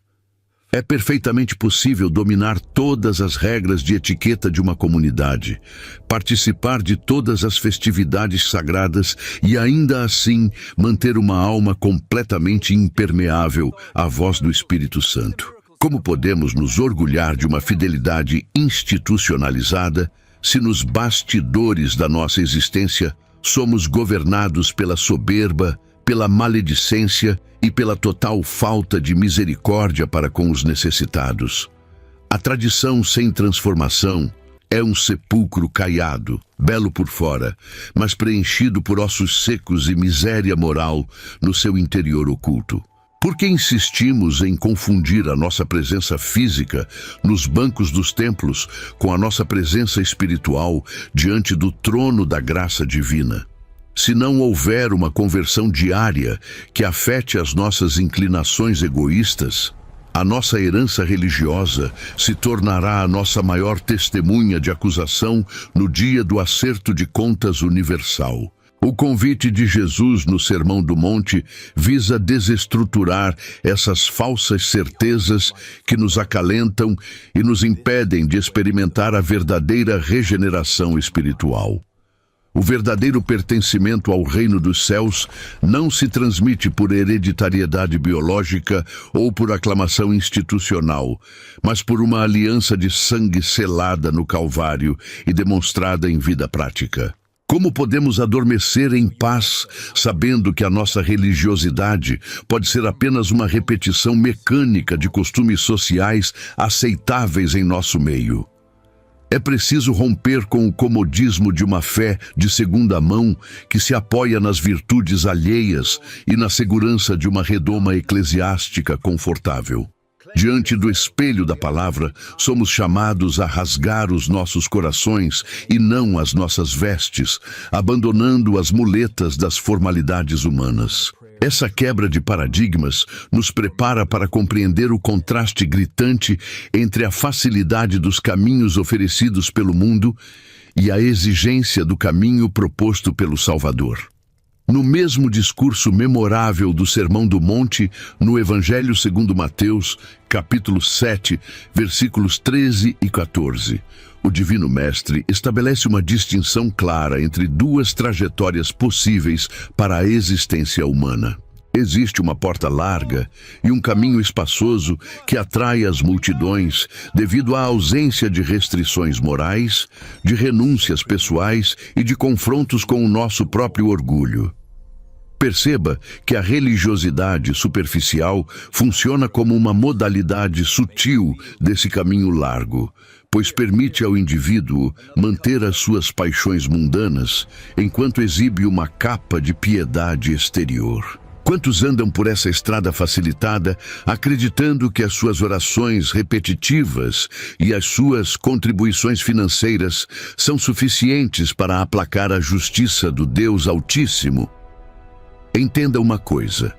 É perfeitamente possível dominar todas as regras de etiqueta de uma comunidade, participar de todas as festividades sagradas e ainda assim manter uma alma completamente impermeável à voz do Espírito Santo. Como podemos nos orgulhar de uma fidelidade institucionalizada se nos bastidores da nossa existência somos governados pela soberba, pela maledicência e pela total falta de misericórdia para com os necessitados? A tradição sem transformação é um sepulcro caiado, belo por fora, mas preenchido por ossos secos e miséria moral no seu interior oculto. Por que insistimos em confundir a nossa presença física nos bancos dos templos com a nossa presença espiritual diante do trono da graça divina? Se não houver uma conversão diária que afete as nossas inclinações egoístas, a nossa herança religiosa se tornará a nossa maior testemunha de acusação no dia do acerto de contas universal. O convite de Jesus no Sermão do Monte visa desestruturar essas falsas certezas que nos acalentam e nos impedem de experimentar a verdadeira regeneração espiritual. O verdadeiro pertencimento ao reino dos céus não se transmite por hereditariedade biológica ou por aclamação institucional, mas por uma aliança de sangue selada no Calvário e demonstrada em vida prática. Como podemos adormecer em paz, sabendo que a nossa religiosidade pode ser apenas uma repetição mecânica de costumes sociais aceitáveis em nosso meio? É preciso romper com o comodismo de uma fé de segunda mão que se apoia nas virtudes alheias e na segurança de uma redoma eclesiástica confortável. Diante do espelho da palavra, somos chamados a rasgar os nossos corações e não as nossas vestes, abandonando as muletas das formalidades humanas. Essa quebra de paradigmas nos prepara para compreender o contraste gritante entre a facilidade dos caminhos oferecidos pelo mundo e a exigência do caminho proposto pelo Salvador. No mesmo discurso memorável do Sermão do Monte, no Evangelho segundo Mateus, capítulo 7, versículos 13 e 14, o Divino Mestre estabelece uma distinção clara entre duas trajetórias possíveis para a existência humana. Existe uma porta larga e um caminho espaçoso que atrai as multidões devido à ausência de restrições morais, de renúncias pessoais e de confrontos com o nosso próprio orgulho. Perceba que a religiosidade superficial funciona como uma modalidade sutil desse caminho largo, pois permite ao indivíduo manter as suas paixões mundanas enquanto exibe uma capa de piedade exterior. Quantos andam por essa estrada facilitada, acreditando que as suas orações repetitivas e as suas contribuições financeiras são suficientes para aplacar a justiça do Deus Altíssimo? Entenda uma coisa: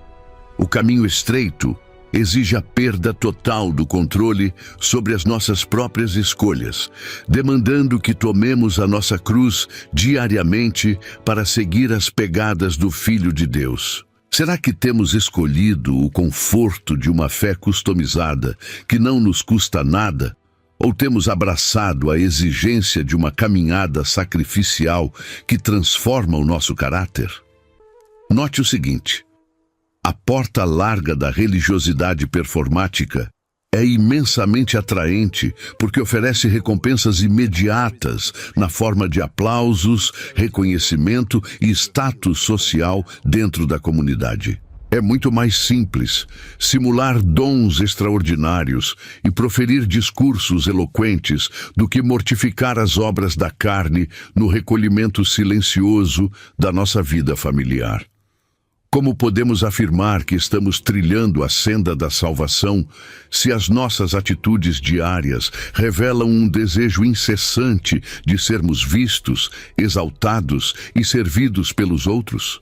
o caminho estreito exige a perda total do controle sobre as nossas próprias escolhas, demandando que tomemos a nossa cruz diariamente para seguir as pegadas do Filho de Deus. Será que temos escolhido o conforto de uma fé customizada que não nos custa nada? Ou temos abraçado a exigência de uma caminhada sacrificial que transforma o nosso caráter? Note o seguinte: a porta larga da religiosidade performática é imensamente atraente porque oferece recompensas imediatas na forma de aplausos, reconhecimento e status social dentro da comunidade. É muito mais simples simular dons extraordinários e proferir discursos eloquentes do que mortificar as obras da carne no recolhimento silencioso da nossa vida familiar. Como podemos afirmar que estamos trilhando a senda da salvação se as nossas atitudes diárias revelam um desejo incessante de sermos vistos, exaltados e servidos pelos outros?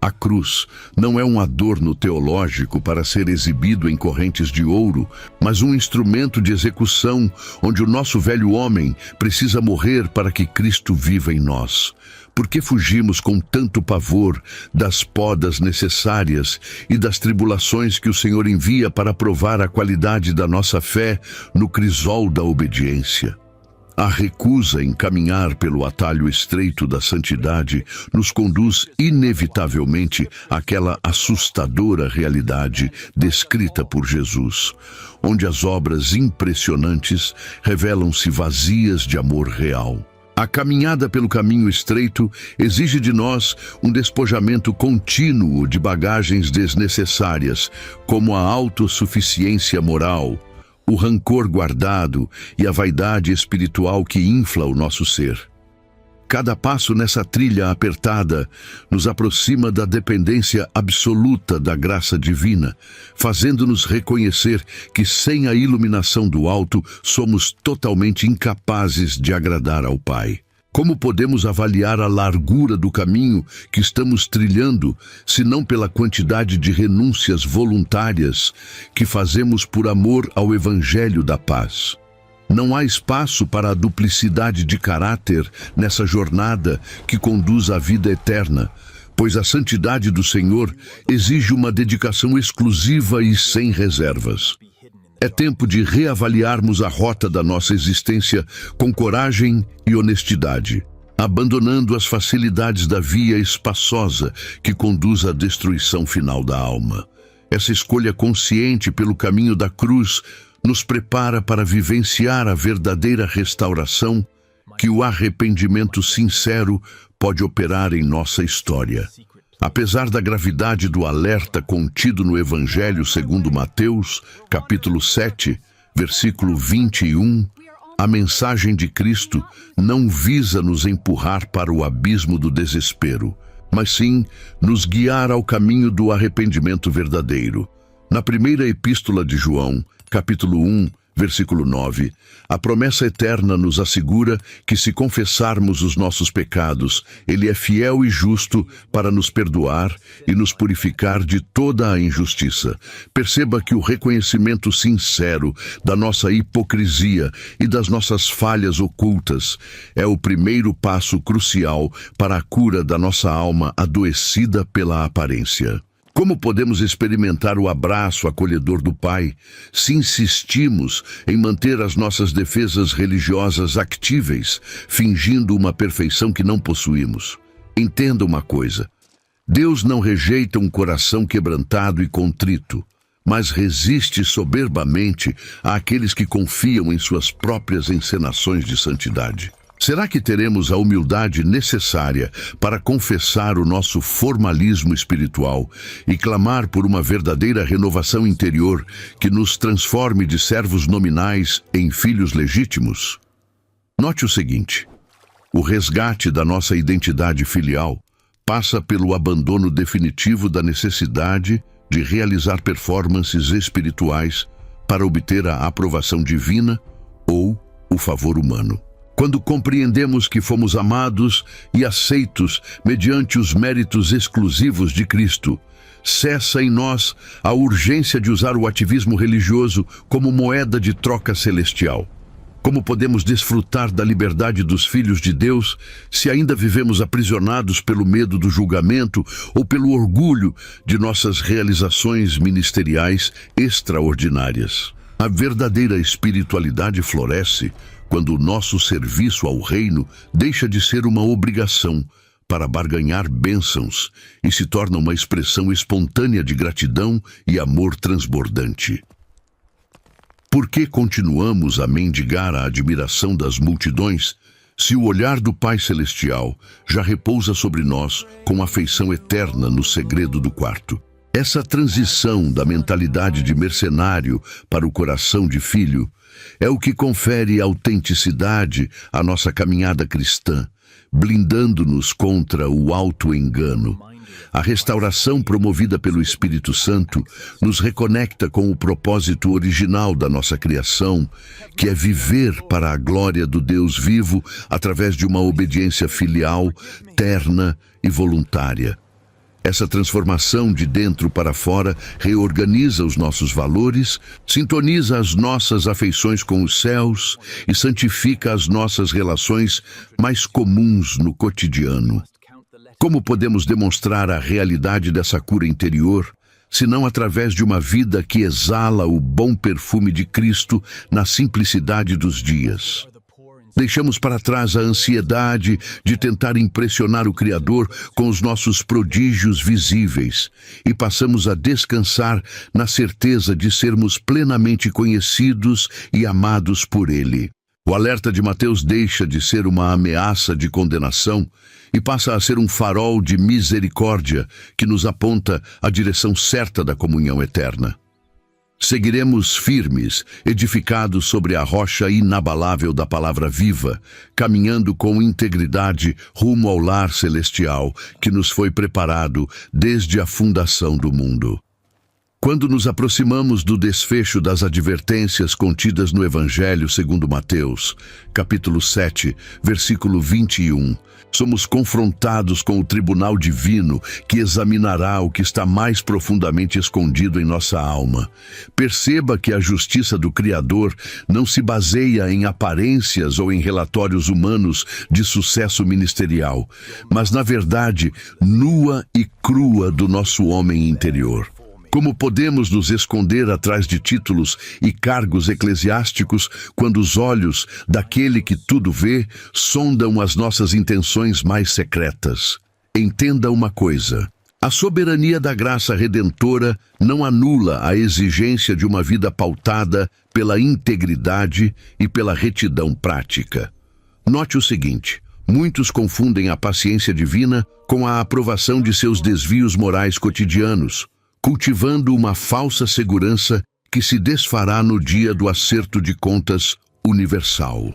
A cruz não é um adorno teológico para ser exibido em correntes de ouro, mas um instrumento de execução onde o nosso velho homem precisa morrer para que Cristo viva em nós. Por que fugimos com tanto pavor das podas necessárias e das tribulações que o Senhor envia para provar a qualidade da nossa fé no crisol da obediência? A recusa em caminhar pelo atalho estreito da santidade nos conduz inevitavelmente àquela assustadora realidade descrita por Jesus, onde as obras impressionantes revelam-se vazias de amor real. A caminhada pelo caminho estreito exige de nós um despojamento contínuo de bagagens desnecessárias, como a autossuficiência moral, o rancor guardado e a vaidade espiritual que infla o nosso ser. Cada passo nessa trilha apertada nos aproxima da dependência absoluta da graça divina, fazendo-nos reconhecer que sem a iluminação do alto somos totalmente incapazes de agradar ao Pai. Como podemos avaliar a largura do caminho que estamos trilhando, se não pela quantidade de renúncias voluntárias que fazemos por amor ao Evangelho da paz? Não há espaço para a duplicidade de caráter nessa jornada que conduz à vida eterna, pois a santidade do Senhor exige uma dedicação exclusiva e sem reservas. É tempo de reavaliarmos a rota da nossa existência com coragem e honestidade, abandonando as facilidades da via espaçosa que conduz à destruição final da alma. Essa escolha consciente pelo caminho da cruz nos prepara para vivenciar a verdadeira restauração que o arrependimento sincero pode operar em nossa história. Apesar da gravidade do alerta contido no Evangelho segundo Mateus, capítulo 7, versículo 21, a mensagem de Cristo não visa nos empurrar para o abismo do desespero, mas sim nos guiar ao caminho do arrependimento verdadeiro. Na primeira epístola de João, capítulo 1, versículo 9, a promessa eterna nos assegura que se confessarmos os nossos pecados, Ele é fiel e justo para nos perdoar e nos purificar de toda a injustiça. Perceba que o reconhecimento sincero da nossa hipocrisia e das nossas falhas ocultas é o primeiro passo crucial para a cura da nossa alma adoecida pela aparência. Como podemos experimentar o abraço acolhedor do Pai se insistimos em manter as nossas defesas religiosas actíveis, fingindo uma perfeição que não possuímos? Entenda uma coisa: Deus não rejeita um coração quebrantado e contrito, mas resiste soberbamente àqueles que confiam em suas próprias encenações de santidade. Será que teremos a humildade necessária para confessar o nosso formalismo espiritual e clamar por uma verdadeira renovação interior que nos transforme de servos nominais em filhos legítimos? Note o seguinte: o resgate da nossa identidade filial passa pelo abandono definitivo da necessidade de realizar performances espirituais para obter a aprovação divina ou o favor humano. Quando compreendemos que fomos amados e aceitos mediante os méritos exclusivos de Cristo, cessa em nós a urgência de usar o ativismo religioso como moeda de troca celestial. Como podemos desfrutar da liberdade dos filhos de Deus se ainda vivemos aprisionados pelo medo do julgamento ou pelo orgulho de nossas realizações ministeriais extraordinárias? A verdadeira espiritualidade floresce quando o nosso serviço ao reino deixa de ser uma obrigação para barganhar bênçãos e se torna uma expressão espontânea de gratidão e amor transbordante. Por Por que continuamos a mendigar a admiração das multidões, se o olhar do Pai Celestial já repousa sobre nós com afeição eterna no segredo do quarto? Essa transição da mentalidade de mercenário para o coração de filho é o que confere autenticidade à nossa caminhada cristã, blindando-nos contra o auto-engano. A restauração promovida pelo Espírito Santo nos reconecta com o propósito original da nossa criação, que é viver para a glória do Deus vivo através de uma obediência filial, terna e voluntária. Essa transformação de dentro para fora reorganiza os nossos valores, sintoniza as nossas afeições com os céus e santifica as nossas relações mais comuns no cotidiano. Como podemos demonstrar a realidade dessa cura interior, senão através de uma vida que exala o bom perfume de Cristo na simplicidade dos dias? Deixamos para trás a ansiedade de tentar impressionar o Criador com os nossos prodígios visíveis e passamos a descansar na certeza de sermos plenamente conhecidos e amados por Ele. O alerta de Mateus deixa de ser uma ameaça de condenação e passa a ser um farol de misericórdia que nos aponta a direção certa da comunhão eterna. Seguiremos firmes, edificados sobre a rocha inabalável da palavra viva, caminhando com integridade rumo ao lar celestial que nos foi preparado desde a fundação do mundo. Quando nos aproximamos do desfecho das advertências contidas no Evangelho segundo Mateus, capítulo 7, versículo 21, somos confrontados com o tribunal divino que examinará o que está mais profundamente escondido em nossa alma. Perceba que a justiça do Criador não se baseia em aparências ou em relatórios humanos de sucesso ministerial, mas na verdade nua e crua do nosso homem interior. Como podemos nos esconder atrás de títulos e cargos eclesiásticos quando os olhos daquele que tudo vê sondam as nossas intenções mais secretas? Entenda uma coisa: a soberania da graça redentora não anula a exigência de uma vida pautada pela integridade e pela retidão prática. Note o seguinte: muitos confundem a paciência divina com a aprovação de seus desvios morais cotidianos, cultivando uma falsa segurança que se desfará no dia do acerto de contas universal.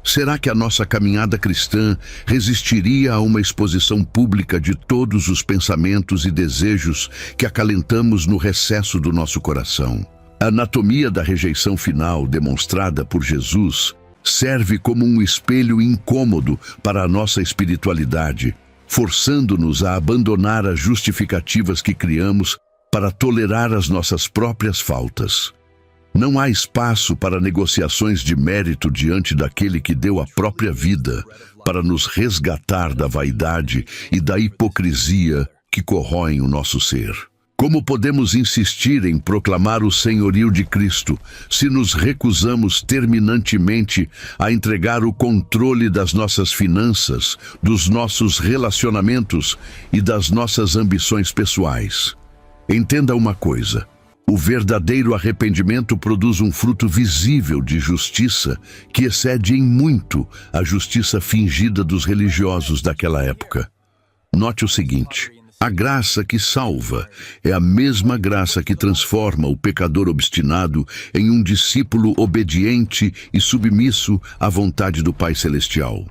Será que a nossa caminhada cristã resistiria a uma exposição pública de todos os pensamentos e desejos que acalentamos no recesso do nosso coração? A anatomia da rejeição final demonstrada por Jesus serve como um espelho incômodo para a nossa espiritualidade, forçando-nos a abandonar as justificativas que criamos para tolerar as nossas próprias faltas. Não há espaço para negociações de mérito diante daquele que deu a própria vida para nos resgatar da vaidade e da hipocrisia que corroem o nosso ser. Como podemos insistir em proclamar o senhorio de Cristo se nos recusamos terminantemente a entregar o controle das nossas finanças, dos nossos relacionamentos e das nossas ambições pessoais? Entenda uma coisa: o verdadeiro arrependimento produz um fruto visível de justiça que excede em muito a justiça fingida dos religiosos daquela época. Note o seguinte: a graça que salva é a mesma graça que transforma o pecador obstinado em um discípulo obediente e submisso à vontade do Pai Celestial.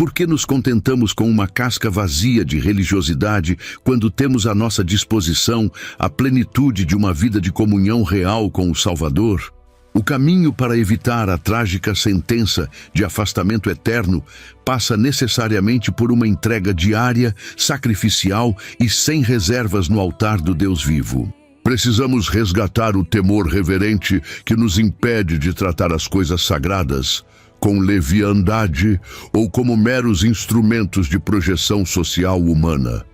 Por que nos contentamos com uma casca vazia de religiosidade quando temos à nossa disposição a plenitude de uma vida de comunhão real com o Salvador? O caminho para evitar a trágica sentença de afastamento eterno passa necessariamente por uma entrega diária, sacrificial e sem reservas no altar do Deus vivo. Precisamos resgatar o temor reverente que nos impede de tratar as coisas sagradas com leviandade ou como meros instrumentos de projeção social humana.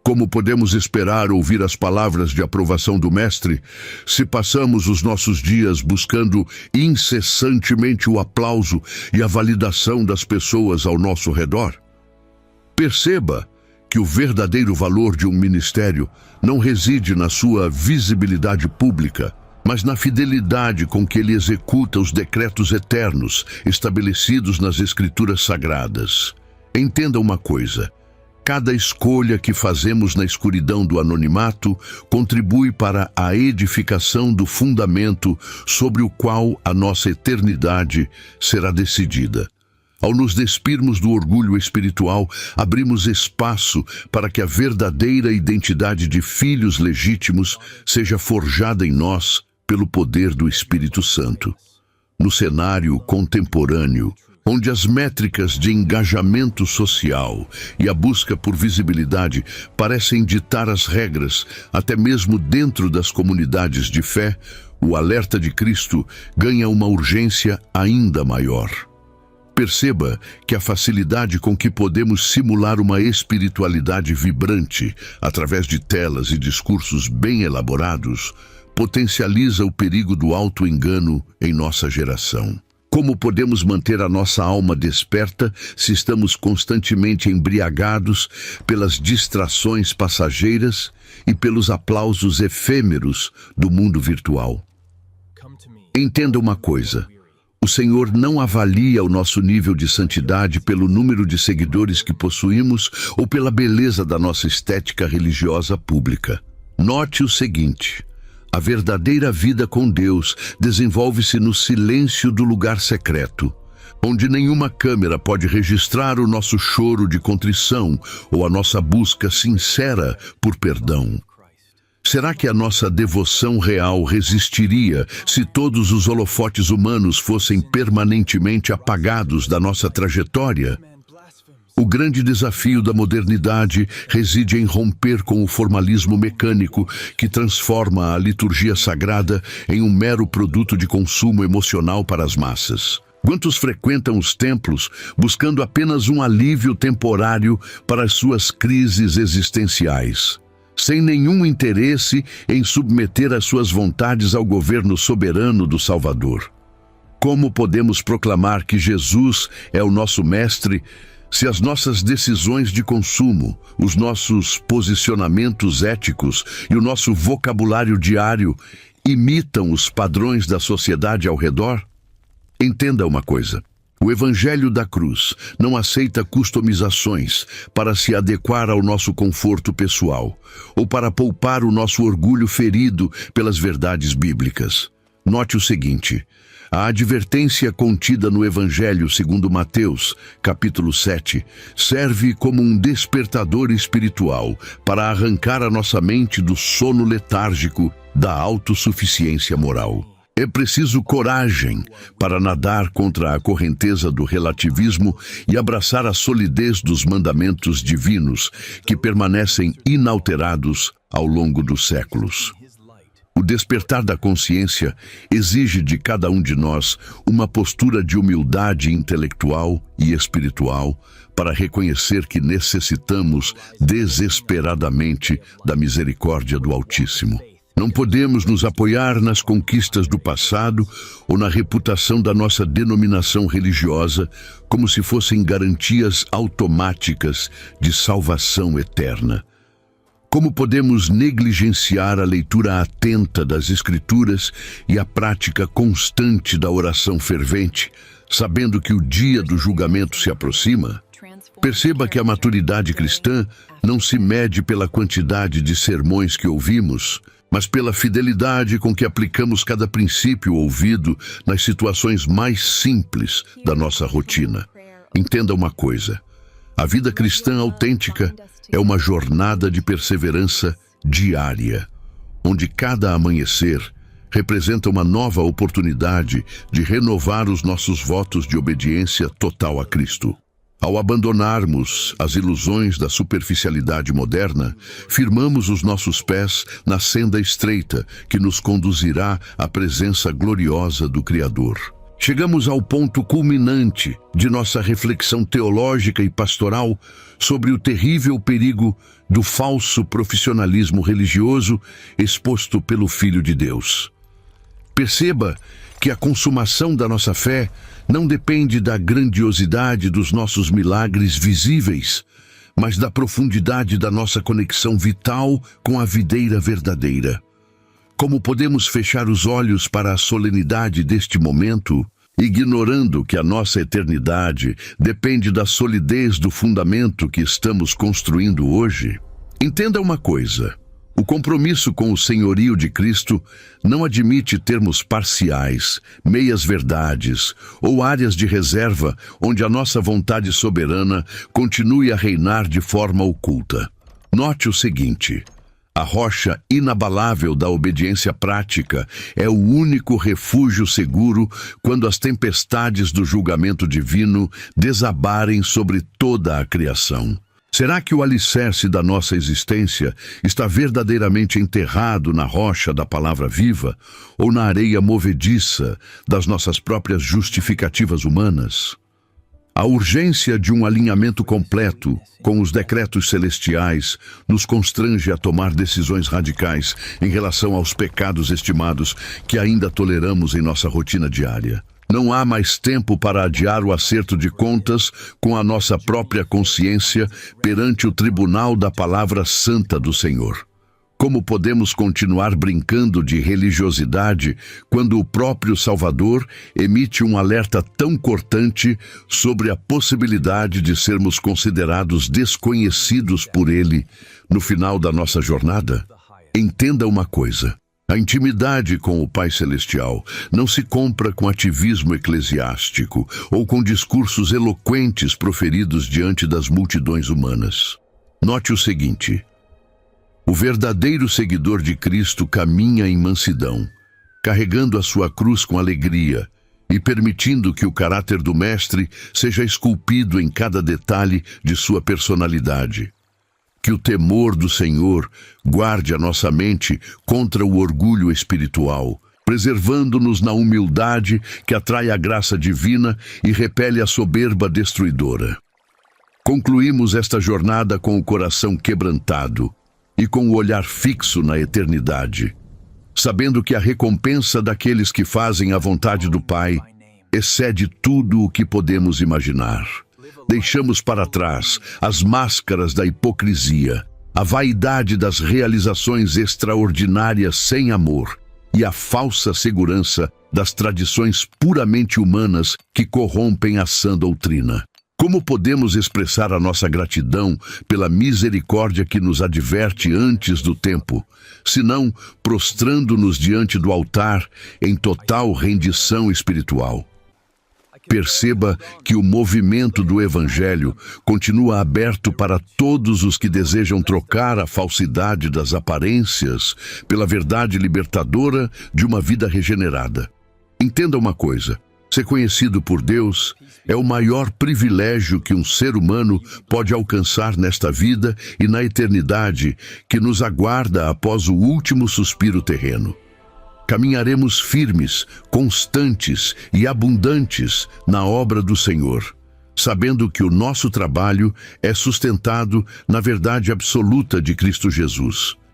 Como podemos esperar ouvir as palavras de aprovação do Mestre se passamos os nossos dias buscando incessantemente o aplauso e a validação das pessoas ao nosso redor? Perceba que o verdadeiro valor de um ministério não reside na sua visibilidade pública, mas na fidelidade com que ele executa os decretos eternos estabelecidos nas Escrituras Sagradas. Entenda uma coisa: cada escolha que fazemos na escuridão do anonimato contribui para a edificação do fundamento sobre o qual a nossa eternidade será decidida. Ao nos despirmos do orgulho espiritual, abrimos espaço para que a verdadeira identidade de filhos legítimos seja forjada em nós pelo poder do Espírito Santo. No cenário contemporâneo, onde as métricas de engajamento social e a busca por visibilidade parecem ditar as regras, até mesmo dentro das comunidades de fé, o alerta de Cristo ganha uma urgência ainda maior. Perceba que a facilidade com que podemos simular uma espiritualidade vibrante através de telas e discursos bem elaborados potencializa o perigo do auto-engano em nossa geração. Como podemos manter a nossa alma desperta se estamos constantemente embriagados pelas distrações passageiras e pelos aplausos efêmeros do mundo virtual? Entenda uma coisa: o Senhor não avalia o nosso nível de santidade pelo número de seguidores que possuímos ou pela beleza da nossa estética religiosa pública. Note o seguinte: a verdadeira vida com Deus desenvolve-se no silêncio do lugar secreto, onde nenhuma câmera pode registrar o nosso choro de contrição ou a nossa busca sincera por perdão. Será que a nossa devoção real resistiria se todos os holofotes humanos fossem permanentemente apagados da nossa trajetória? O grande desafio da modernidade reside em romper com o formalismo mecânico que transforma a liturgia sagrada em um mero produto de consumo emocional para as massas. Quantos frequentam os templos buscando apenas um alívio temporário para as suas crises existenciais, sem nenhum interesse em submeter as suas vontades ao governo soberano do Salvador? Como podemos proclamar que Jesus é o nosso mestre se as nossas decisões de consumo, os nossos posicionamentos éticos e o nosso vocabulário diário imitam os padrões da sociedade ao redor? Entenda uma coisa: o Evangelho da Cruz não aceita customizações para se adequar ao nosso conforto pessoal ou para poupar o nosso orgulho ferido pelas verdades bíblicas. Note o seguinte: a advertência contida no Evangelho segundo Mateus, capítulo 7, serve como um despertador espiritual para arrancar a nossa mente do sono letárgico da autossuficiência moral. É preciso coragem para nadar contra a correnteza do relativismo e abraçar a solidez dos mandamentos divinos que permanecem inalterados ao longo dos séculos. O despertar da consciência exige de cada um de nós uma postura de humildade intelectual e espiritual para reconhecer que necessitamos desesperadamente da misericórdia do Altíssimo. Não podemos nos apoiar nas conquistas do passado ou na reputação da nossa denominação religiosa como se fossem garantias automáticas de salvação eterna. Como podemos negligenciar a leitura atenta das Escrituras e a prática constante da oração fervente, sabendo que o dia do julgamento se aproxima? Perceba que a maturidade cristã não se mede pela quantidade de sermões que ouvimos, mas pela fidelidade com que aplicamos cada princípio ouvido nas situações mais simples da nossa rotina. Entenda uma coisa: a vida cristã autêntica é uma jornada de perseverança diária, onde cada amanhecer representa uma nova oportunidade de renovar os nossos votos de obediência total a Cristo. Ao abandonarmos as ilusões da superficialidade moderna, firmamos os nossos pés na senda estreita que nos conduzirá à presença gloriosa do Criador. Chegamos ao ponto culminante de nossa reflexão teológica e pastoral sobre o terrível perigo do falso profissionalismo religioso exposto pelo Filho de Deus. Perceba que a consumação da nossa fé não depende da grandiosidade dos nossos milagres visíveis, mas da profundidade da nossa conexão vital com a videira verdadeira. Como podemos fechar os olhos para a solenidade deste momento, ignorando que a nossa eternidade depende da solidez do fundamento que estamos construindo hoje? Entenda uma coisa: o compromisso com o senhorio de Cristo não admite termos parciais, meias-verdades ou áreas de reserva onde a nossa vontade soberana continue a reinar de forma oculta. Note o seguinte: a rocha inabalável da obediência prática é o único refúgio seguro quando as tempestades do julgamento divino desabarem sobre toda a criação. Será que o alicerce da nossa existência está verdadeiramente enterrado na rocha da palavra viva ou na areia movediça das nossas próprias justificativas humanas? A urgência de um alinhamento completo com os decretos celestiais nos constrange a tomar decisões radicais em relação aos pecados estimados que ainda toleramos em nossa rotina diária. Não há mais tempo para adiar o acerto de contas com a nossa própria consciência perante o tribunal da palavra santa do Senhor. Como podemos continuar brincando de religiosidade quando o próprio Salvador emite um alerta tão cortante sobre a possibilidade de sermos considerados desconhecidos por Ele no final da nossa jornada? Entenda uma coisa: a intimidade com o Pai Celestial não se compra com ativismo eclesiástico ou com discursos eloquentes proferidos diante das multidões humanas. Note o seguinte: o verdadeiro seguidor de Cristo caminha em mansidão, carregando a sua cruz com alegria e permitindo que o caráter do Mestre seja esculpido em cada detalhe de sua personalidade. Que o temor do Senhor guarde a nossa mente contra o orgulho espiritual, preservando-nos na humildade que atrai a graça divina e repele a soberba destruidora. Concluímos esta jornada com o coração quebrantado e com o olhar fixo na eternidade, sabendo que a recompensa daqueles que fazem a vontade do Pai excede tudo o que podemos imaginar. Deixamos para trás as máscaras da hipocrisia, a vaidade das realizações extraordinárias sem amor e a falsa segurança das tradições puramente humanas que corrompem a sã doutrina. Como podemos expressar a nossa gratidão pela misericórdia que nos adverte antes do tempo, senão prostrando-nos diante do altar em total rendição espiritual? Perceba que o movimento do Evangelho continua aberto para todos os que desejam trocar a falsidade das aparências pela verdade libertadora de uma vida regenerada. Entenda uma coisa: ser conhecido por Deus é o maior privilégio que um ser humano pode alcançar nesta vida e na eternidade que nos aguarda após o último suspiro terreno. Caminharemos firmes, constantes e abundantes na obra do Senhor, sabendo que o nosso trabalho é sustentado na verdade absoluta de Cristo Jesus.